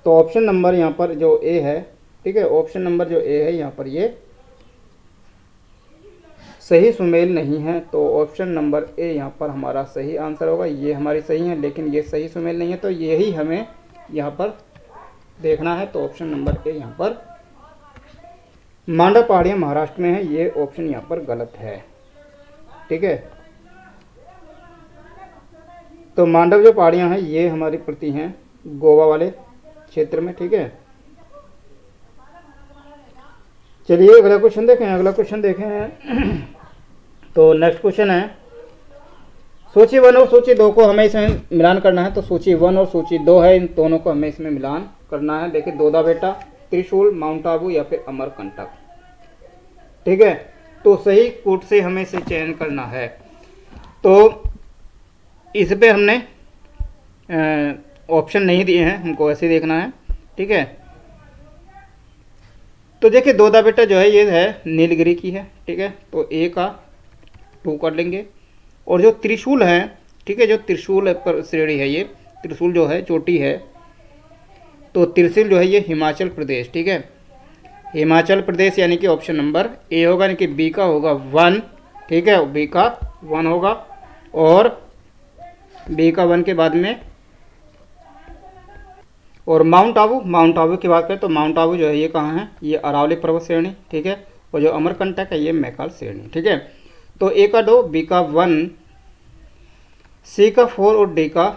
तो ऑप्शन नंबर यहाँ पर जो ए है, ठीक है, ऑप्शन नंबर जो ए है यहाँ पर ये सही सुमेल नहीं है। तो ऑप्शन नंबर ए यहाँ पर हमारा सही आंसर होगा। ये हमारी सही है, लेकिन ये सही सुमेल नहीं है, तो यही हमें यहाँ पर देखना है। तो ऑप्शन नंबर ए यहाँ पर मांडव पहाड़ियाँ महाराष्ट्र में है, ये ऑप्शन यहाँ पर गलत है। ठीक है, तो मांडव जो पहाड़ियाँ हैं ये हमारी पड़ती हैं गोवा वाले क्षेत्र में। ठीक है, चलिए अगला क्वेश्चन देखें। अगला क्वेश्चन देखें तो नेक्स्ट क्वेश्चन है, सूची 1 और सूची 2 को हमें इसमें मिलान करना है। तो सूची 1 और सूची 2 है, इन दोनों को हमें इसमें मिलान करना है। देखिए, दोदा बेटा, त्रिशूल, माउंट आबू या फिर अमरकंटक। ठीक है, तो सही कूट से हमें इसे चयन करना है। तो इस पे हमने ऑप्शन नहीं दिए हैं, हमको ऐसे देखना है। ठीक है, तो देखिए, दोदा बेटा जो है ये है नीलगिरी की है। ठीक है, तो ए का 2 कर लेंगे। और जो त्रिशूल है, ठीक है, जो त्रिशूल पर श्रेणी है, ये त्रिशूल जो है चोटी है, तो त्रिशूल जो है ये हिमाचल प्रदेश। ठीक है, हिमाचल प्रदेश यानी कि ऑप्शन नंबर ए होगा, यानी कि बी का होगा 1। ठीक है, बी का 1 होगा। और बी का 1 के बाद में और माउंट आबू की बात करें तो माउंट आबू जो है ये कहाँ है, ये अरावली पर्वत श्रेणी। ठीक है, और जो अमरकंटक है ये मैकाल श्रेणी। ठीक है, तो ए का 2, बी का 1, सी का 4 और डी का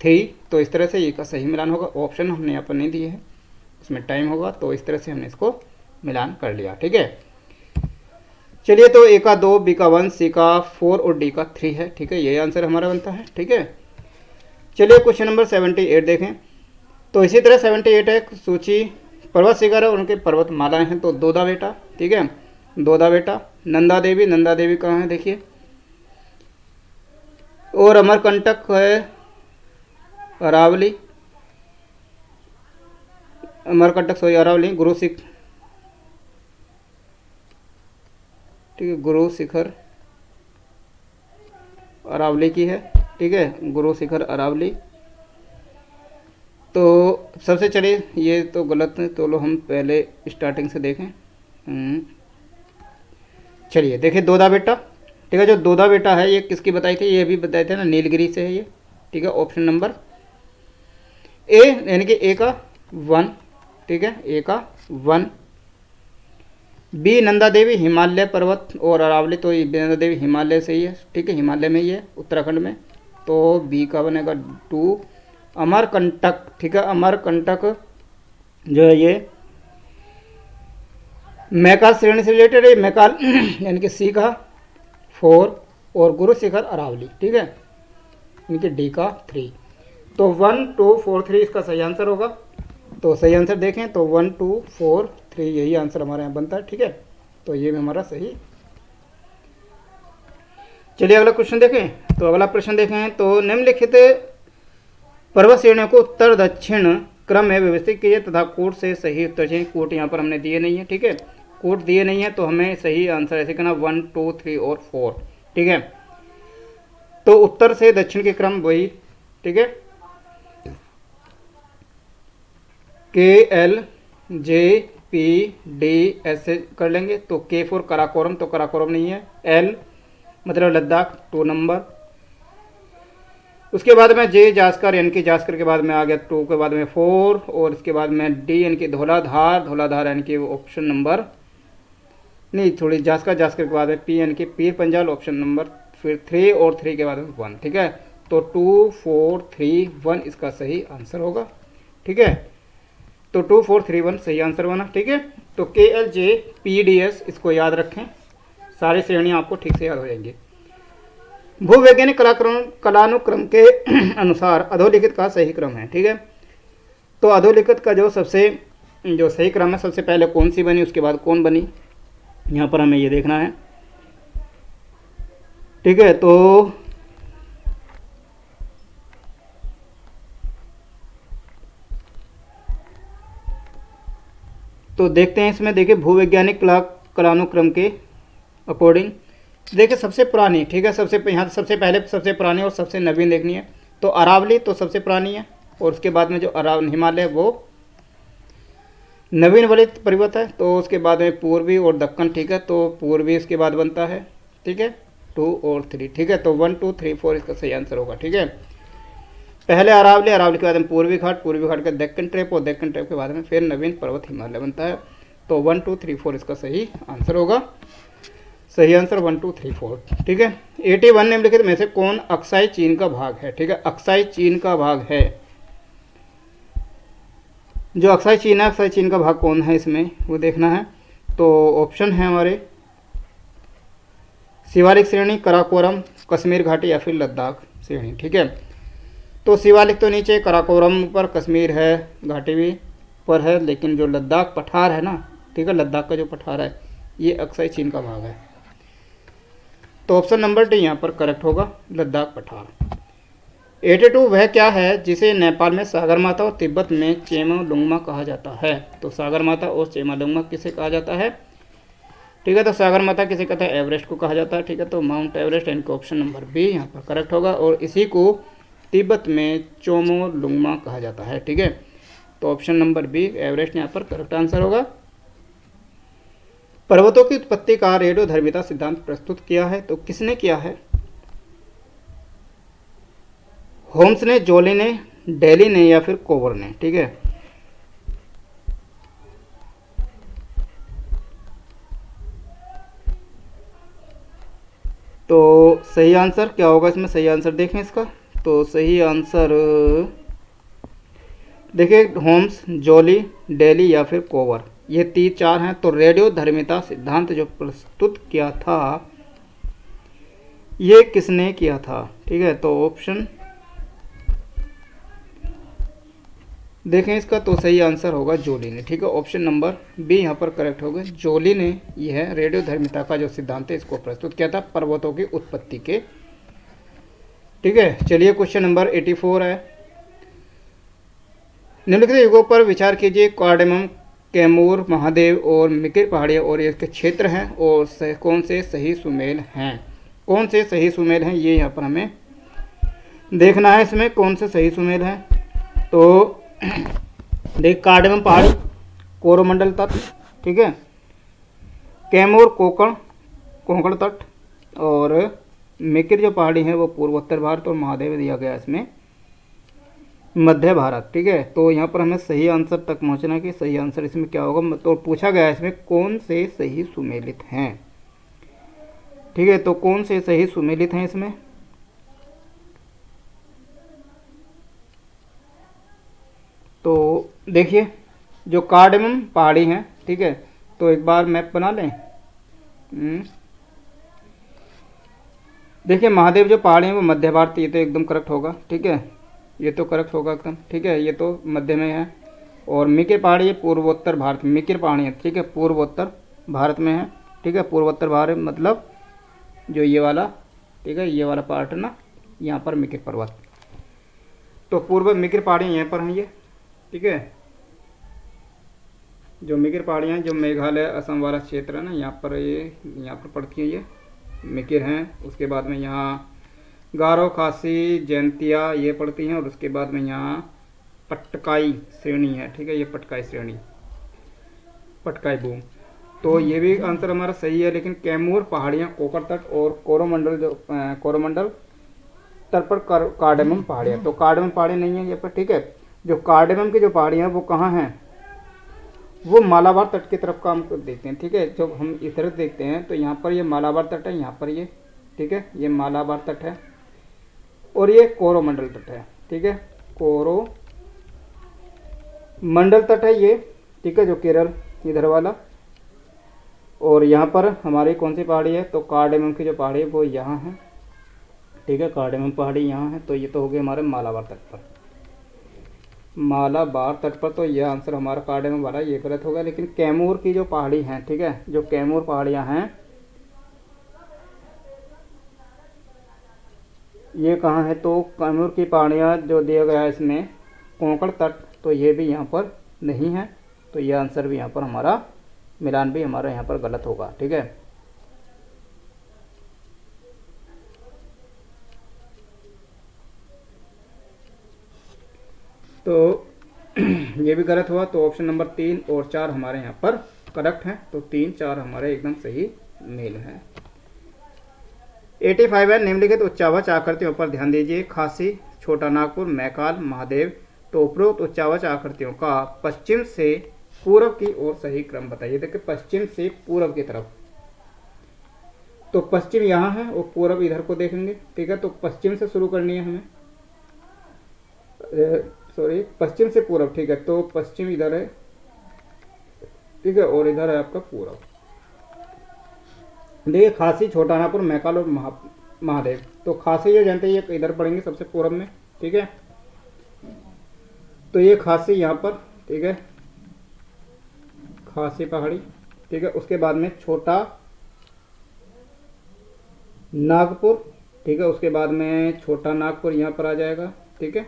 3। तो इस तरह से ये का सही मिलान होगा। ऑप्शन हमने यहाँ पर नहीं दिए हैं, उसमें टाइम होगा, तो इस तरह से हमने इसको मिलान कर लिया। ठीक है, चलिए, तो ए का 2, बी का 1, सी का 4 और डी का 3 है। ठीक है, यही आंसर हमारा बनता है। ठीक है, चलिए क्वेश्चन नंबर 78 देखें। तो इसी तरह 78 है, सूची पर्वत शिखर है, उनके पर्वतमालाएं हैं। तो दोदा बेटा, ठीक है, दोदा बेटा, नंदा देवी कहाँ है देखिए, और अमरकंटक है अरावली, अरावली, ठीक है, गुरु शिखर अरावली की है। ठीक है, गुरु शिखर अरावली। तो सबसे चलिए, ये तो गलत है, तो लो हम पहले स्टार्टिंग से देखें। चलिए देखिए, दोदा बेटा, ठीक है, जो दोदा बेटा है ये किसकी बताई थी, ये भी बताए थे ना, नीलगिरी से है ये। ठीक है, ऑप्शन नंबर ए, यानी कि ए का 1। ठीक है, ए का 1। बी नंदा देवी हिमालय पर्वत और अरावली, तो नंदा देवी हिमालय से ही है। ठीक है, हिमालय में ही है, उत्तराखंड में। तो बी का बनेगा 2। अमरकंटक, ठीक है, अमरकंटक जो है ये मैकाल श्रेणी से रिलेटेड है, मैकाल यानी कि सी का 4 और गुरु शिखर अरावली। ठीक है, यानी कि डी का 3। तो 1 2 4 3 इसका सही आंसर होगा। तो सही आंसर देखें तो 1 2 4 3 यही आंसर हमारे यहाँ बनता है। ठीक है, तो ये भी हमारा सही। चलिए अगला क्वेश्चन देखें। तो अगला प्रश्न देखें, तो निम्नलिखित पर्वत श्रेणियों को उत्तर दक्षिण क्रम में व्यवस्थित कीजिए तथा कोट से सही उत्तर चाहिए। कोट यहाँ पर हमने दिए नहीं है। ठीक है, कोट दिए नहीं है, तो हमें सही आंसर ऐसे करना 1 2 3 और 4। ठीक है, तो उत्तर से दक्षिण के क्रम वही। ठीक है, के एल जे पी डी ऐसे कर लेंगे। तो के फॉर कराकोरम, तो कराकोरम नहीं है। एल मतलब लद्दाख 2 नंबर। उसके बाद में जे जास्कर यानी कि जास्कर के बाद में आ गया 2 के बाद में 4, और इसके बाद में डी यानी कि धौलाधार, धौलाधार यानी कि ऑप्शन नंबर नहीं, थोड़ी जास्कर, जास्कर के बाद में पी यानी कि पीर पंजाल ऑप्शन नंबर फिर 3, और 3 के बाद में 1। ठीक है, तो 2 4 3 1 इसका सही आंसर होगा। ठीक है, तो 2 4 3 1 सही आंसर बना। ठीक है, तो के L J P D S इसको याद रखें, सारी श्रेणियाँ आपको ठीक से याद हो जाएंगी। भूवैज्ञानिक कलानुक्रम के अनुसार अधोलिखित का सही क्रम है। ठीक है, तो अधोलिखित का जो सही क्रम है, सबसे पहले कौन सी बनी, उसके बाद कौन बनी, यहाँ पर हमें ये देखना है। ठीक है, तो देखते हैं इसमें। देखिए भूवैज्ञानिक कलानुक्रम के अकॉर्डिंग देखिए सबसे पुरानी, ठीक है, यहाँ सबसे पहले सबसे पुरानी और सबसे नवीन देखनी है। तो अरावली तो सबसे पुरानी है, और उसके बाद में जो हिमालय वो नवीन वाली पर्वत है। तो उसके बाद में पूर्वी और दक्कन। ठीक है, तो पूर्वी इसके बाद बनता है। ठीक है, 2 और 3। ठीक है, तो 1 2 3 4 इसका सही आंसर होगा। ठीक है, पहले अरावली, अरावली के बाद में पूर्वी घाट, पूर्वी घाट के दक्कन ट्रैप, और दक्कन ट्रैप के बाद में फिर नवीन पर्वत हिमालय बनता है। तो 1 2 3 4 इसका सही आंसर होगा। सही आंसर 1 2 3 4। ठीक है, 81 निम्नलिखित में से कौन अक्साई चीन का भाग है। ठीक है, अक्साई चीन का भाग है, जो अक्साई चीन है, अक्साई चीन का भाग कौन है इसमें वो देखना है। तो ऑप्शन है हमारे शिवालिक श्रेणी, कराकोरम, कश्मीर घाटी या फिर लद्दाख श्रेणी। ठीक है, तो शिवालिक तो नीचे, कराकोरम पर, कश्मीर है, घाटी भी पर है, लेकिन जो लद्दाख पठार है ना, ठीक है, लद्दाख का जो पठार है ये अक्साई चीन का भाग है। तो ऑप्शन नंबर डी यहाँ पर करेक्ट होगा, लद्दाख पठार। 82 वह क्या है जिसे नेपाल में सागर माता और तिब्बत में चेमालुंगमा कहा जाता है। तो सागर माता और चेमालुंगमा किसे कहा जाता है। ठीक है, तो सागर माता किसे कहता है, एवरेस्ट को कहा जाता है। ठीक है, तो माउंट एवरेस्ट यानी कि ऑप्शन नंबर बी यहाँ पर करेक्ट होगा, और इसी को तिब्बत में चोमोलुंगमा कहा जाता है। ठीक है, तो ऑप्शन नंबर बी एवरेस्ट यहाँ पर करेक्ट आंसर होगा। पर्वतों की उत्पत्ति का रेडियोधर्मिता सिद्धांत प्रस्तुत किया है, तो किसने किया है। होम्स ने, जोली ने, डेली ने या फिर कोवर ने। ठीक है, तो सही आंसर क्या होगा इसमें, सही आंसर देखें इसका। तो सही आंसर देखिए होम्स, जोली, डेली या फिर कोवर, ये 4 हैं। तो रेडियोधर्मिता सिद्धांत जो प्रस्तुत किया था ये किसने किया था। ठीक है, तो ऑप्शन देखें इसका, तो सही आंसर होगा जोली ने। ठीक है, ऑप्शन नंबर बी यहाँ पर करेक्ट होगा, जोली ने यह रेडियोधर्मिता का जो सिद्धांत है इसको प्रस्तुत किया था पर्वतों की उत्पत्ति के। ठीक है, चलिए क्वेश्चन नंबर 84 है। निम्नलिखित युगों पर विचार कीजिए। कार्डेमम, कैमूर, महादेव और मिकिर पहाड़ियाँ और इसके क्षेत्र हैं, और कौन से सही सुमेल हैं, कौन से सही सुमेल हैं ये यहाँ पर हमें देखना है। इसमें कौन से सही सुमेल हैं, तो देख कार्डेमम पहाड़ी कोरोमंडल तट। ठीक है, कैमूर कोंकण तट, और मिकिर जो पहाड़ी है वो पूर्वोत्तर भारत, और महादेव दिया गया इसमें मध्य भारत। ठीक है, तो यहाँ पर हमें सही आंसर तक पहुँचना है कि सही आंसर इसमें क्या होगा। तो पूछा गया है इसमें कौन से सही सुमेलित हैं। ठीक है, तो कौन से सही सुमेलित हैं इसमें। तो देखिए जो कार्डेमम पहाड़ी हैं, ठीक है, तो एक बार मैप बना लें। देखिए महादेव जो पहाड़ी हैं वो मध्य भारत, ये तो एकदम करेक्ट होगा। ठीक है, ये तो करेक्ट होगा एकदम। ठीक है, ये तो मध्य में है। और मिकिर पहाड़ी है पूर्वोत्तर भारत, मिकिर पहाड़ी है, ठीक है, पूर्वोत्तर भारत में है। ठीक है, पूर्वोत्तर भारत मतलब जो ये वाला, ठीक है, ये वाला पार्ट है ना, यहाँ पर मिकिर पर्वत, तो पूर्व मिकिर पहाड़ियाँ यहाँ पर हैं ये। ठीक है, जो मिकिर पहाड़ियाँ हैं जो मेघालय असम वाला क्षेत्र है ना, यहाँ पर ये यहाँ पर पड़ती है, ये मिकिर हैं। उसके बाद में यहाँ गारो, खासी, जैंतिया ये पड़ती हैं, और उसके बाद में यहाँ पटकाई श्रेणी है। ठीक है, ये पटकाई श्रेणी। पटकाई बूम। तो ये भी आंसर हमारा सही है, लेकिन कैमूर पहाड़ियाँ, कोकर तट और कोरोमंडल, जो कोरोमंडल तट पर कार्डेमम पहाड़ियाँ, तो कार्डेमम पहाड़ी नहीं है ये पर, ठीक है। जो कार्डेमम की जो पहाड़ियाँ वो कहाँ हैं, वो मालाबार तट की तरफ का हम देखते हैं, ठीक है। जब हम इधर देखते हैं तो यहाँ पर ये मालाबार तट है, यहाँ पर ये, ठीक है, ये मालाबार तट है और ये कोरोमंडल तट है, ठीक है। कोरोमंडल तट है ये, ठीक है, जो केरल इधर वाला। और यहाँ पर हमारी कौन सी पहाड़ी है, तो कार्डेमम की जो पहाड़ी है वो यहाँ है, ठीक है, कार्डेमम पहाड़ी यहाँ है। तो ये तो हो गया हमारे मालाबार तट पर, मालाबार तट पर। तो यह आंसर हमारा कार्डेमम वाला ये गलत होगा। लेकिन कैमूर की जो पहाड़ी हैं, ठीक है, जो कैमूर पहाड़ियाँ हैं ये कहाँ है, तो कैमूर की पहाड़ियाँ जो दिया गया है इसमें कोंकण तट, तो ये भी यहाँ पर नहीं है। तो यह आंसर भी यहाँ पर हमारा, मिलान भी हमारा यहाँ पर गलत होगा, ठीक है। तो ये भी गलत हुआ। तो ऑप्शन नंबर 3 और 4 हमारे यहाँ पर करेक्ट हैं। तो 3 4 हमारे एकदम सही मेल हैं। 85 है, निम्नलिखित उच्चावाच आकृतियों पर ध्यान दीजिए। खासी, छोटा नागपुर, मैकाल, महादेव। तो उपरोक्त उच्चावाच आकृतियों का पश्चिम से पूर्व की ओर सही क्रम बताइए। देखिए पश्चिम से पूर्व की तरफ, तो पश्चिम यहाँ है और पूर्व इधर को देखेंगे, ठीक है। तो पश्चिम से शुरू करनी है हमें, सॉरी, पश्चिम से पूर्व, ठीक है। तो पश्चिम इधर है, ठीक है, और इधर है आपका पूर्व। देखिए खासी, छोटा नागपुर, मैकाल और महादेव। तो खासी जो जानते हैं ये इधर पड़ेंगे सबसे पूर्व में, ठीक है। तो ये खासी यहाँ पर, ठीक है, खासी पहाड़ी, ठीक है। उसके बाद में छोटा नागपुर, ठीक है। उसके बाद में छोटा नागपुर यहाँ पर आ जाएगा, ठीक है,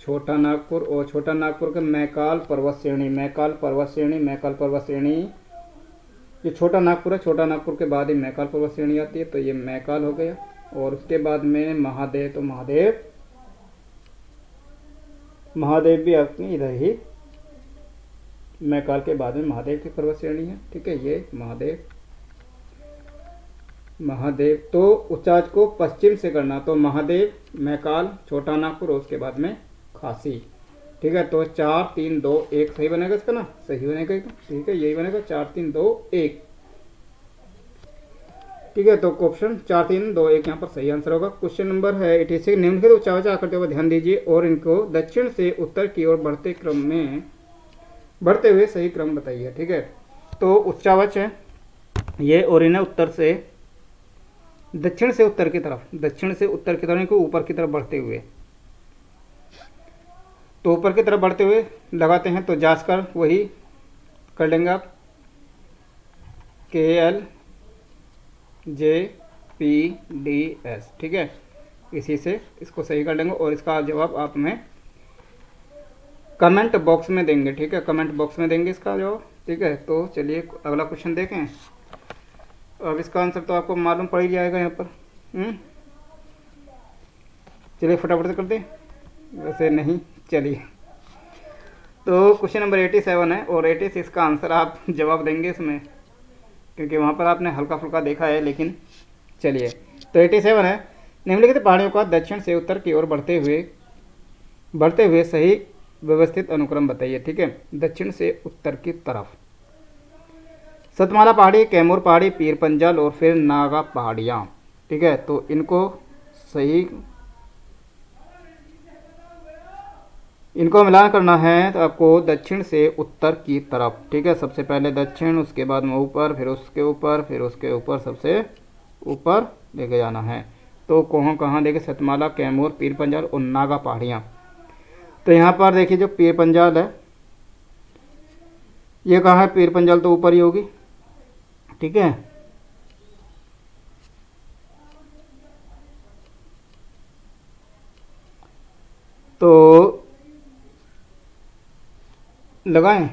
छोटा नागपुर। और छोटा नागपुर के मैकाल पर्वत श्रेणी, मैकाल पर्वत श्रेणी, मैकाल पर्वत श्रेणी, ये छोटा नागपुर है। छोटा नागपुर के बाद ही मैकाल पर्वत श्रेणी आती है, तो ये मैकाल हो गया। और उसके बाद में महादेव, तो महादेव भी आपकी इधर ही, मैकाल के बाद में महादेव की पर्वत श्रेणी है, ठीक है। ये महादेव तो उच्चाच को पश्चिम से करना, तो महादेव, मैकाल, छोटा नागपुर और उसके बाद में खासी, ठीक है। तो 4 3 2 1 सही बनेगा इसका ना, सही बनेगा, ठीक है, यही बनेगा 4 3 2 1, ठीक है। तो ऑप्शन 4 3 2 1 यहाँ पर सही आंसर होगा। क्वेश्चन नंबर है 86, निम्नलिखित उच्चावाच आकृतियों पर ध्यान दीजिए और इनको दक्षिण से उत्तर की ओर बढ़ते हुए सही क्रम बताइए, ठीक है। तो उच्चावाच है ये, और इन्हें उत्तर से दक्षिण से उत्तर की तरफ, दक्षिण से उत्तर की तरफ, इनको ऊपर की तरफ बढ़ते हुए, तो ऊपर की तरफ बढ़ते हुए लगाते हैं। तो जासकर वही कर लेंगे आप, KLJPDS, ठीक है, इसी से इसको सही कर लेंगे। और इसका जवाब आप हमें कमेंट बॉक्स में देंगे, ठीक है, कमेंट बॉक्स में देंगे इसका जवाब, ठीक है। तो चलिए अगला क्वेश्चन देखें। अब इसका आंसर तो आपको मालूम पड़ ही जाएगा यहाँ पर, चलिए फटाफट से कर दें, वैसे नहीं, चलिए। तो क्वेश्चन नंबर 87 है और 86 का आंसर आप जवाब देंगे इसमें, क्योंकि वहाँ पर आपने हल्का फुल्का देखा है। लेकिन चलिए, तो 87 है, निम्नलिखित पहाड़ियों का दक्षिण से उत्तर की ओर बढ़ते हुए सही व्यवस्थित अनुक्रम बताइए, ठीक है, दक्षिण से उत्तर की तरफ। सतमाला पहाड़ी, कैमूर पहाड़ी, पीर पंजाल और फिर नागा पहाड़ियाँ, ठीक है। तो इनको मिलान करना है तो आपको दक्षिण से उत्तर की तरफ, ठीक है। सबसे पहले दक्षिण, उसके बाद में ऊपर, फिर उसके ऊपर, फिर उसके ऊपर, सबसे ऊपर लेके जाना है। तो कहाँ देखिए, सतमाला, कैमूर, पीर पंजाल और नागा पहाड़ियाँ। तो यहाँ पर देखिए जो पीर पंजाल है ये कहाँ है, पीर पंजाल तो ऊपर ही होगी, ठीक है। तो लगाएं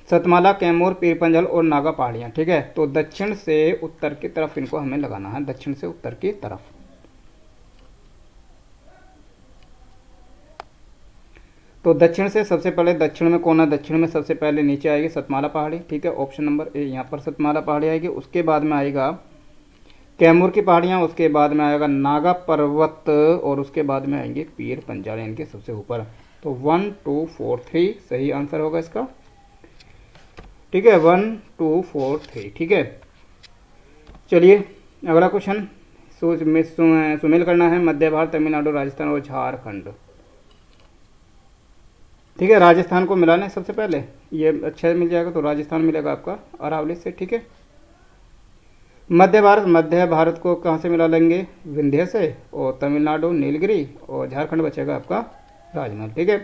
सतमाला, कैमूर, पीर पंजाल और नागा पहाड़ियाँ, ठीक है। तो दक्षिण से उत्तर की तरफ इनको हमें लगाना है, दक्षिण से उत्तर की तरफ। तो दक्षिण से सबसे पहले दक्षिण में कौन है, दक्षिण में सबसे पहले नीचे आएगी सतमाला पहाड़ी, ठीक है, ऑप्शन नंबर ए यहाँ पर सतमाला पहाड़ी आएगी। उसके बाद में आएगा कैमूर की पहाड़ियाँ, उसके बाद में आएगा नागा पर्वत, और उसके बाद में आएंगे पीर पंजाल इनके सबसे ऊपर। तो 1 2 4 3 सही आंसर होगा इसका, ठीक है, 1 2 4 3, ठीक है। चलिए अगला क्वेश्चन सुमेल करना है, मध्य भारत, तमिलनाडु, राजस्थान और झारखंड, ठीक है। राजस्थान को मिलाना है सबसे पहले, ये अच्छा मिल जाएगा तो राजस्थान मिलेगा आपका अरावली से, ठीक है। मध्य भारत को कहाँ से मिला लेंगे, विंध्य से, और तमिलनाडु नीलगिरी, और झारखंड बचेगा आपका राजमहल, ठीक है।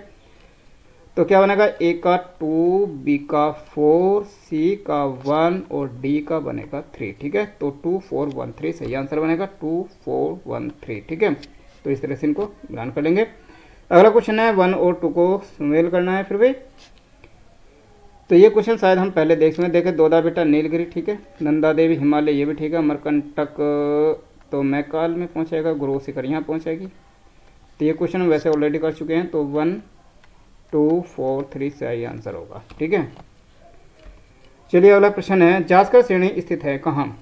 तो क्या बनेगा, ए का 2, बी का 4, सी का 1 और डी का बनेगा 3, ठीक है। तो 2 4 1 3 सही आंसर बनेगा, 2 4 1 3, ठीक है। तो इस तरह से इनको मिलान कर लेंगे। अगला क्वेश्चन है 1 और 2 को सुमेल करना है फिर भी। तो ये क्वेश्चन शायद हम पहले देखे, दोदा बेटा नीलगिरी, ठीक है, नंदा देवी हिमालय, ये भी ठीक है, अमरकंटक तो मैकाल में पहुंचेगा, गुरु शिखर यहाँ पहुंचेगी। तो ये क्वेश्चन वैसे ऑलरेडी कर चुके हैं, तो 1 2 4 3 सही आंसर होगा, ठीक है। चलिए अगला प्रश्न है, जास्कर श्रेणी स्थित है कहाँ,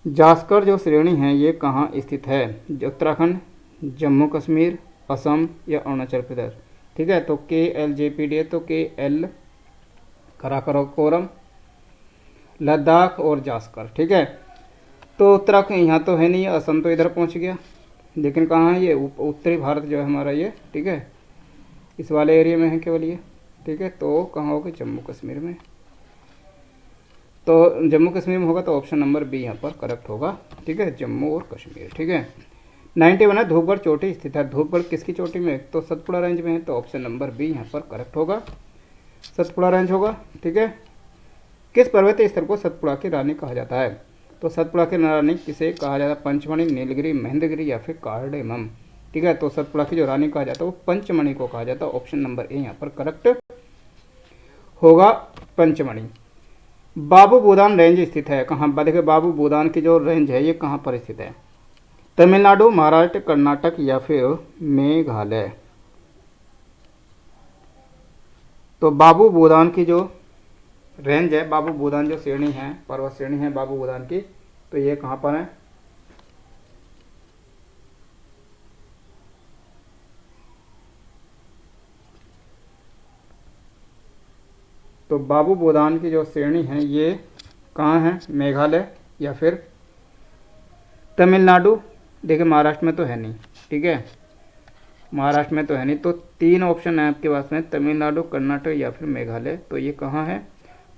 जास्कर जो श्रेणी है ये कहाँ स्थित है, उत्तराखंड, जम्मू कश्मीर, असम या अरुणाचल प्रदेश, ठीक है। तो KLJPD तो KL कराकोरम, लद्दाख और जास्कर, ठीक है। तो उत्तराखंड यहाँ तो है नहीं, असम तो इधर पहुँच गया, लेकिन कहाँ है ये, उत्तरी भारत जो है हमारा ये, ठीक है, इस वाले एरिया में है केवल ये, ठीक है। तो कहाँ होगा, जम्मू कश्मीर में। तो जम्मू कश्मीर में होगा तो ऑप्शन नंबर बी यहाँ पर करेक्ट होगा, ठीक है, जम्मू और कश्मीर, ठीक है। 91 है, धूपगढ़ चोटी स्थित है, धूपगढ़ किसकी चोटी में, तो सतपुड़ा रेंज में है, तो ऑप्शन नंबर बी यहाँ पर करेक्ट होगा, सतपुड़ा रेंज होगा, ठीक है। किस पर्वतीय स्थल को सतपुड़ा की रानी कहा जाता है, तो सतपुड़ा की रानी किसे कहा जाता है, पंचमढ़ी, नीलगिरी, महेंद्रगिरी या फिर कार्डेमम, ठीक है। तो सतपुड़ा की जो रानी कहा जाता है वो पंचमढ़ी को कहा जाता है, ऑप्शन नंबर ए यहाँ पर करेक्ट होगा, पंचमढ़ी। बाबू बुदान रेंज स्थित है कहाँ, देखिए बाबू बुदान की जो रेंज है ये कहाँ पर स्थित है, तमिलनाडु, महाराष्ट्र, कर्नाटक या फिर मेघालय। तो बाबू बुदान की जो रेंज है, बाबू बुदान जो श्रेणी है, पर्वत श्रेणी है बाबू बुदान की, तो ये कहाँ पर है, तो बाबू बुदान की जो श्रेणी है ये कहाँ है, मेघालय या फिर तमिलनाडु, देखिए महाराष्ट्र में तो है नहीं, ठीक है, महाराष्ट्र में तो है नहीं, तो 3 ऑप्शन है आपके पास में, तमिलनाडु, कर्नाटक या फिर मेघालय। तो ये कहाँ है,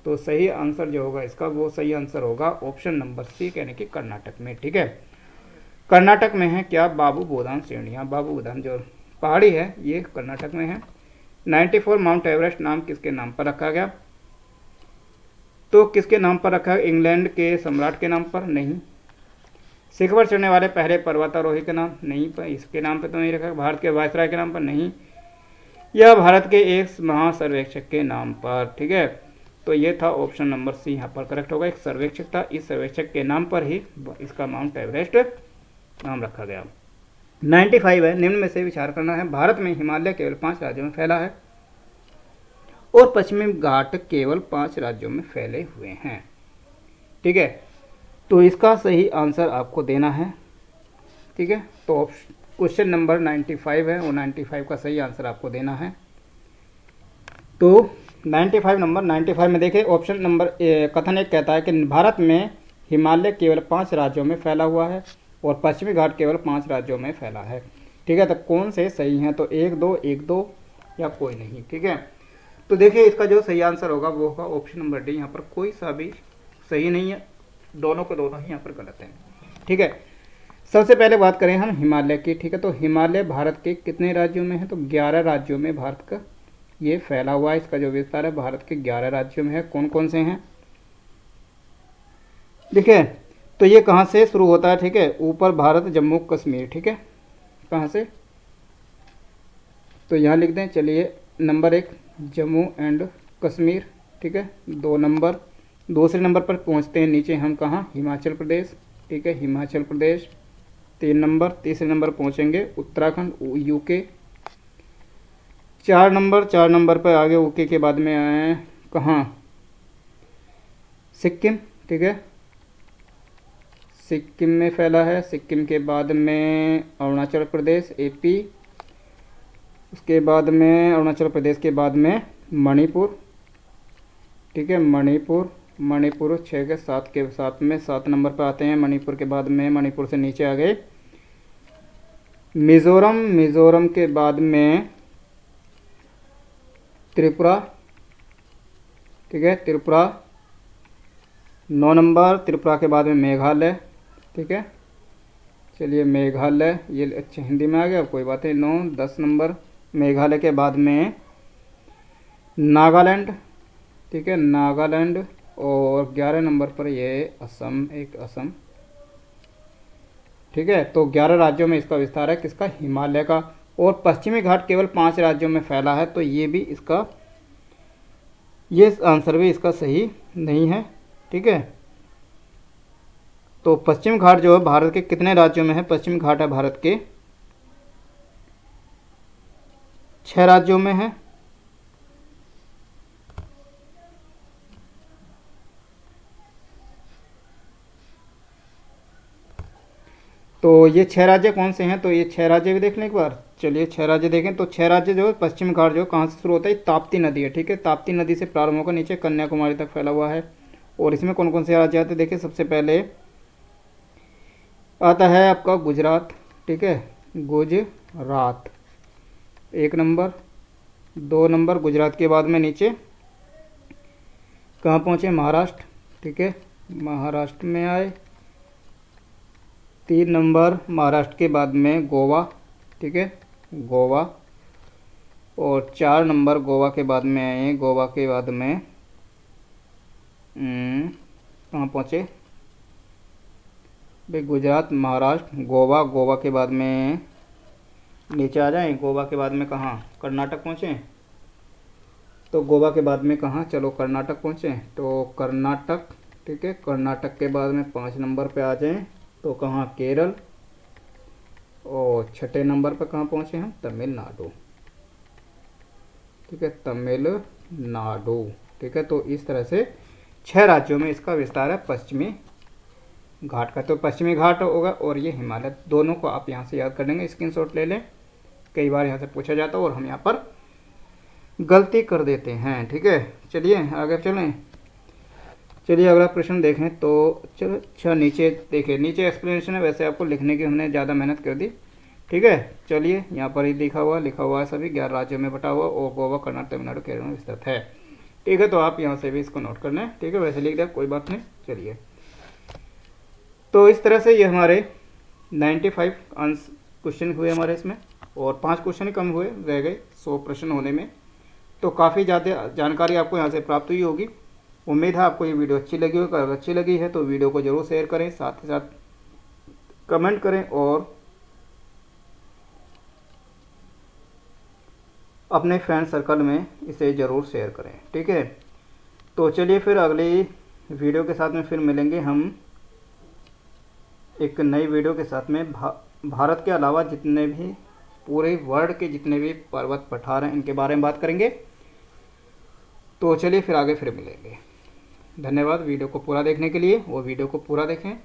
तो सही आंसर जो होगा इसका वो सही आंसर होगा ऑप्शन नंबर सी, यानी कि कर्नाटक में, ठीक है। कर्नाटक में है क्या, बाबू बुदान श्रेणियाँ, बाबू बुदान जो पहाड़ी है ये कर्नाटक में है। 94 माउंट एवरेस्ट नाम किसके नाम पर रखा गया, तो किसके नाम पर रखा है, इंग्लैंड के सम्राट के नाम पर, नहीं। शिखर पर चढ़ने वाले पहले पर्वतारोही के नाम, नहीं, पर इसके नाम पर तो नहीं रखा। भारत के वायसराय के नाम पर, नहीं। या भारत के एक महासर्वेक्षक के नाम पर, ठीक है। तो ये था ऑप्शन नंबर सी यहाँ पर करेक्ट होगा, एक सर्वेक्षक था, इस सर्वेक्षक के नाम पर ही इसका माउंट एवरेस्ट नाम रखा गया। 95 है, निम्न में से विचार करना है, भारत में हिमालय केवल 5 राज्यों में फैला है और पश्चिमी घाट केवल 5 राज्यों में फैले हुए हैं, ठीक है। तो इसका सही आंसर आपको देना है, ठीक है। तो क्वेश्चन नंबर 95 है और 95 का सही आंसर आपको देना है। तो 95 में देखिए ऑप्शन नंबर कथन एक कहता है कि भारत में हिमालय केवल 5 राज्यों में फैला हुआ है और पश्चिमी घाट केवल 5 राज्यों में फैला है, ठीक है। तो कौन से सही हैं, तो 1 2 1 2 या कोई नहीं, ठीक है। तो देखिए इसका जो सही आंसर होगा वो होगा ऑप्शन नंबर डी, यहाँ पर कोई सा भी सही नहीं है, दोनों को दोनों ही यहाँ पर गलत हैं, ठीक है। सबसे पहले बात करें हम हिमालय की, ठीक है। तो हिमालय भारत के कितने राज्यों में है, तो 11 राज्यों में भारत का ये फैला हुआ है, इसका जो विस्तार है भारत के 11 राज्यों में है। कौन कौन से हैं, देखिए तो ये कहाँ से शुरू होता है, ठीक है, ऊपर भारत, जम्मू कश्मीर, ठीक है, कहाँ से, तो यहाँ लिख दें, चलिए नंबर 1 जम्मू एंड कश्मीर, ठीक है। 2 नंबर, दूसरे नंबर पर पहुँचते हैं नीचे हम कहाँ, हिमाचल प्रदेश, ठीक है, हिमाचल प्रदेश। 3 नंबर, तीसरे नंबर पहुँचेंगे उत्तराखंड, यूके। 4 नंबर पर आगे ओके के बाद में आए कहाँ, सिक्किम। ठीक है, सिक्किम में फैला है। सिक्किम के बाद में अरुणाचल प्रदेश एपी, उसके बाद में अरुणाचल प्रदेश के बाद में मणिपुर। ठीक है, मणिपुर 6 के 7 के साथ में 7 नंबर पर आते हैं। मणिपुर के बाद में, मणिपुर से नीचे आ गए मिज़ोरम के बाद में त्रिपुरा। ठीक है, त्रिपुरा 9 नंबर। त्रिपुरा के बाद में मेघालय। ठीक है, चलिए मेघालय, ये अच्छा हिंदी में आ गया, कोई बात नहीं। 9 10 नंबर मेघालय के बाद में नागालैंड। ठीक है, नागालैंड। और 11 नंबर पर ये असम, एक असम। ठीक है, तो 11 राज्यों में इसका विस्तार है, किसका, हिमालय का। और पश्चिमी घाट केवल 5 राज्यों में फैला है, तो ये भी इसका, ये आंसर भी इसका सही नहीं है। ठीक है, तो पश्चिम घाट जो है भारत के कितने राज्यों में है, पश्चिम घाट है भारत के 6 राज्यों में है। तो ये 6 राज्य कौन से हैं, तो ये 6 राज्य भी देख लें एक बार। चलिए 6 राज्य देखें, तो 6 राज्य जो है पश्चिम घाट जो कहाँ से शुरू होता है, ताप्ती नदी है। ठीक है, ताप्ती नदी से प्रारंभ होकर नीचे कन्याकुमारी तक फैला हुआ है। और इसमें कौन कौन से राज्य आते हैं, देखिए सबसे पहले आता है आपका गुजरात। ठीक है, गुजरात 1 नंबर। 2 नंबर गुजरात के बाद में नीचे कहाँ पहुँचे, महाराष्ट्र। ठीक है, महाराष्ट्र में आए। 3 नंबर महाराष्ट्र के बाद में गोवा। ठीक है, गोवा। और 4 नंबर गोवा के बाद में आए। गोवा के बाद में कहाँ पहुँचे भाई, गुजरात, महाराष्ट्र, गोवा। गोवा के बाद में नीचे आ जाएं। गोवा के बाद में कहाँ, कर्नाटक पहुँचे। तो गोवा के बाद में कहाँ, चलो कर्नाटक पहुँचे, तो कर्नाटक। ठीक है, कर्नाटक के बाद में 5 नंबर पे आ जाएं, तो कहाँ, केरल। और 6 नंबर पर कहाँ पहुँचे हम, तमिलनाडु। ठीक है, तमिलनाडु। ठीक है, तो इस तरह से 6 राज्यों में इसका विस्तार है पश्चिमी घाट का। तो पश्चिमी घाट होगा और ये हिमालय, दोनों को आप यहाँ से याद कर लेंगे, स्क्रीनशॉट ले लें। कई बार यहाँ से पूछा जाता है और हम यहाँ पर गलती कर देते हैं। ठीक है, चलिए आगे चलें। चलिए अगला प्रश्न देखें, तो चलो अच्छा नीचे देखिए, नीचे एक्सप्लेनेशन है, वैसे आपको लिखने की हमने ज़्यादा मेहनत कर दी। ठीक है, चलिए यहाँ पर ही लिखा हुआ है सभी 11 राज्यों में बटा हुआ, और गोवा, कर्नाटक, तमिलनाडु, केरल में विस्तृत है। ठीक है, तो आप यहाँ से भी इसको नोट कर लें। ठीक है, वैसे लिख दिया, कोई बात नहीं। चलिए, तो इस तरह से ये हमारे 95 क्वेश्चन हुए हमारे इसमें, और 5 क्वेश्चन कम हुए, रह गए 100 प्रश्न होने में। तो काफ़ी ज़्यादा जानकारी आपको यहाँ से प्राप्त हुई होगी। उम्मीद है आपको ये वीडियो अच्छी लगी होगी। अगर अच्छी लगी है तो वीडियो को ज़रूर शेयर करें, साथ ही साथ कमेंट करें और अपने फ्रेंड सर्कल में इसे ज़रूर शेयर करें। ठीक है, तो चलिए फिर अगली वीडियो के साथ में फिर मिलेंगे हम एक नई वीडियो के साथ में। भारत के अलावा जितने भी पूरे वर्ल्ड के जितने भी पर्वत पठार हैं, इनके बारे में बात करेंगे। तो चलिए फिर आगे फिर मिलेंगे। धन्यवाद वीडियो को पूरा देखने के लिए, और वीडियो को पूरा देखें।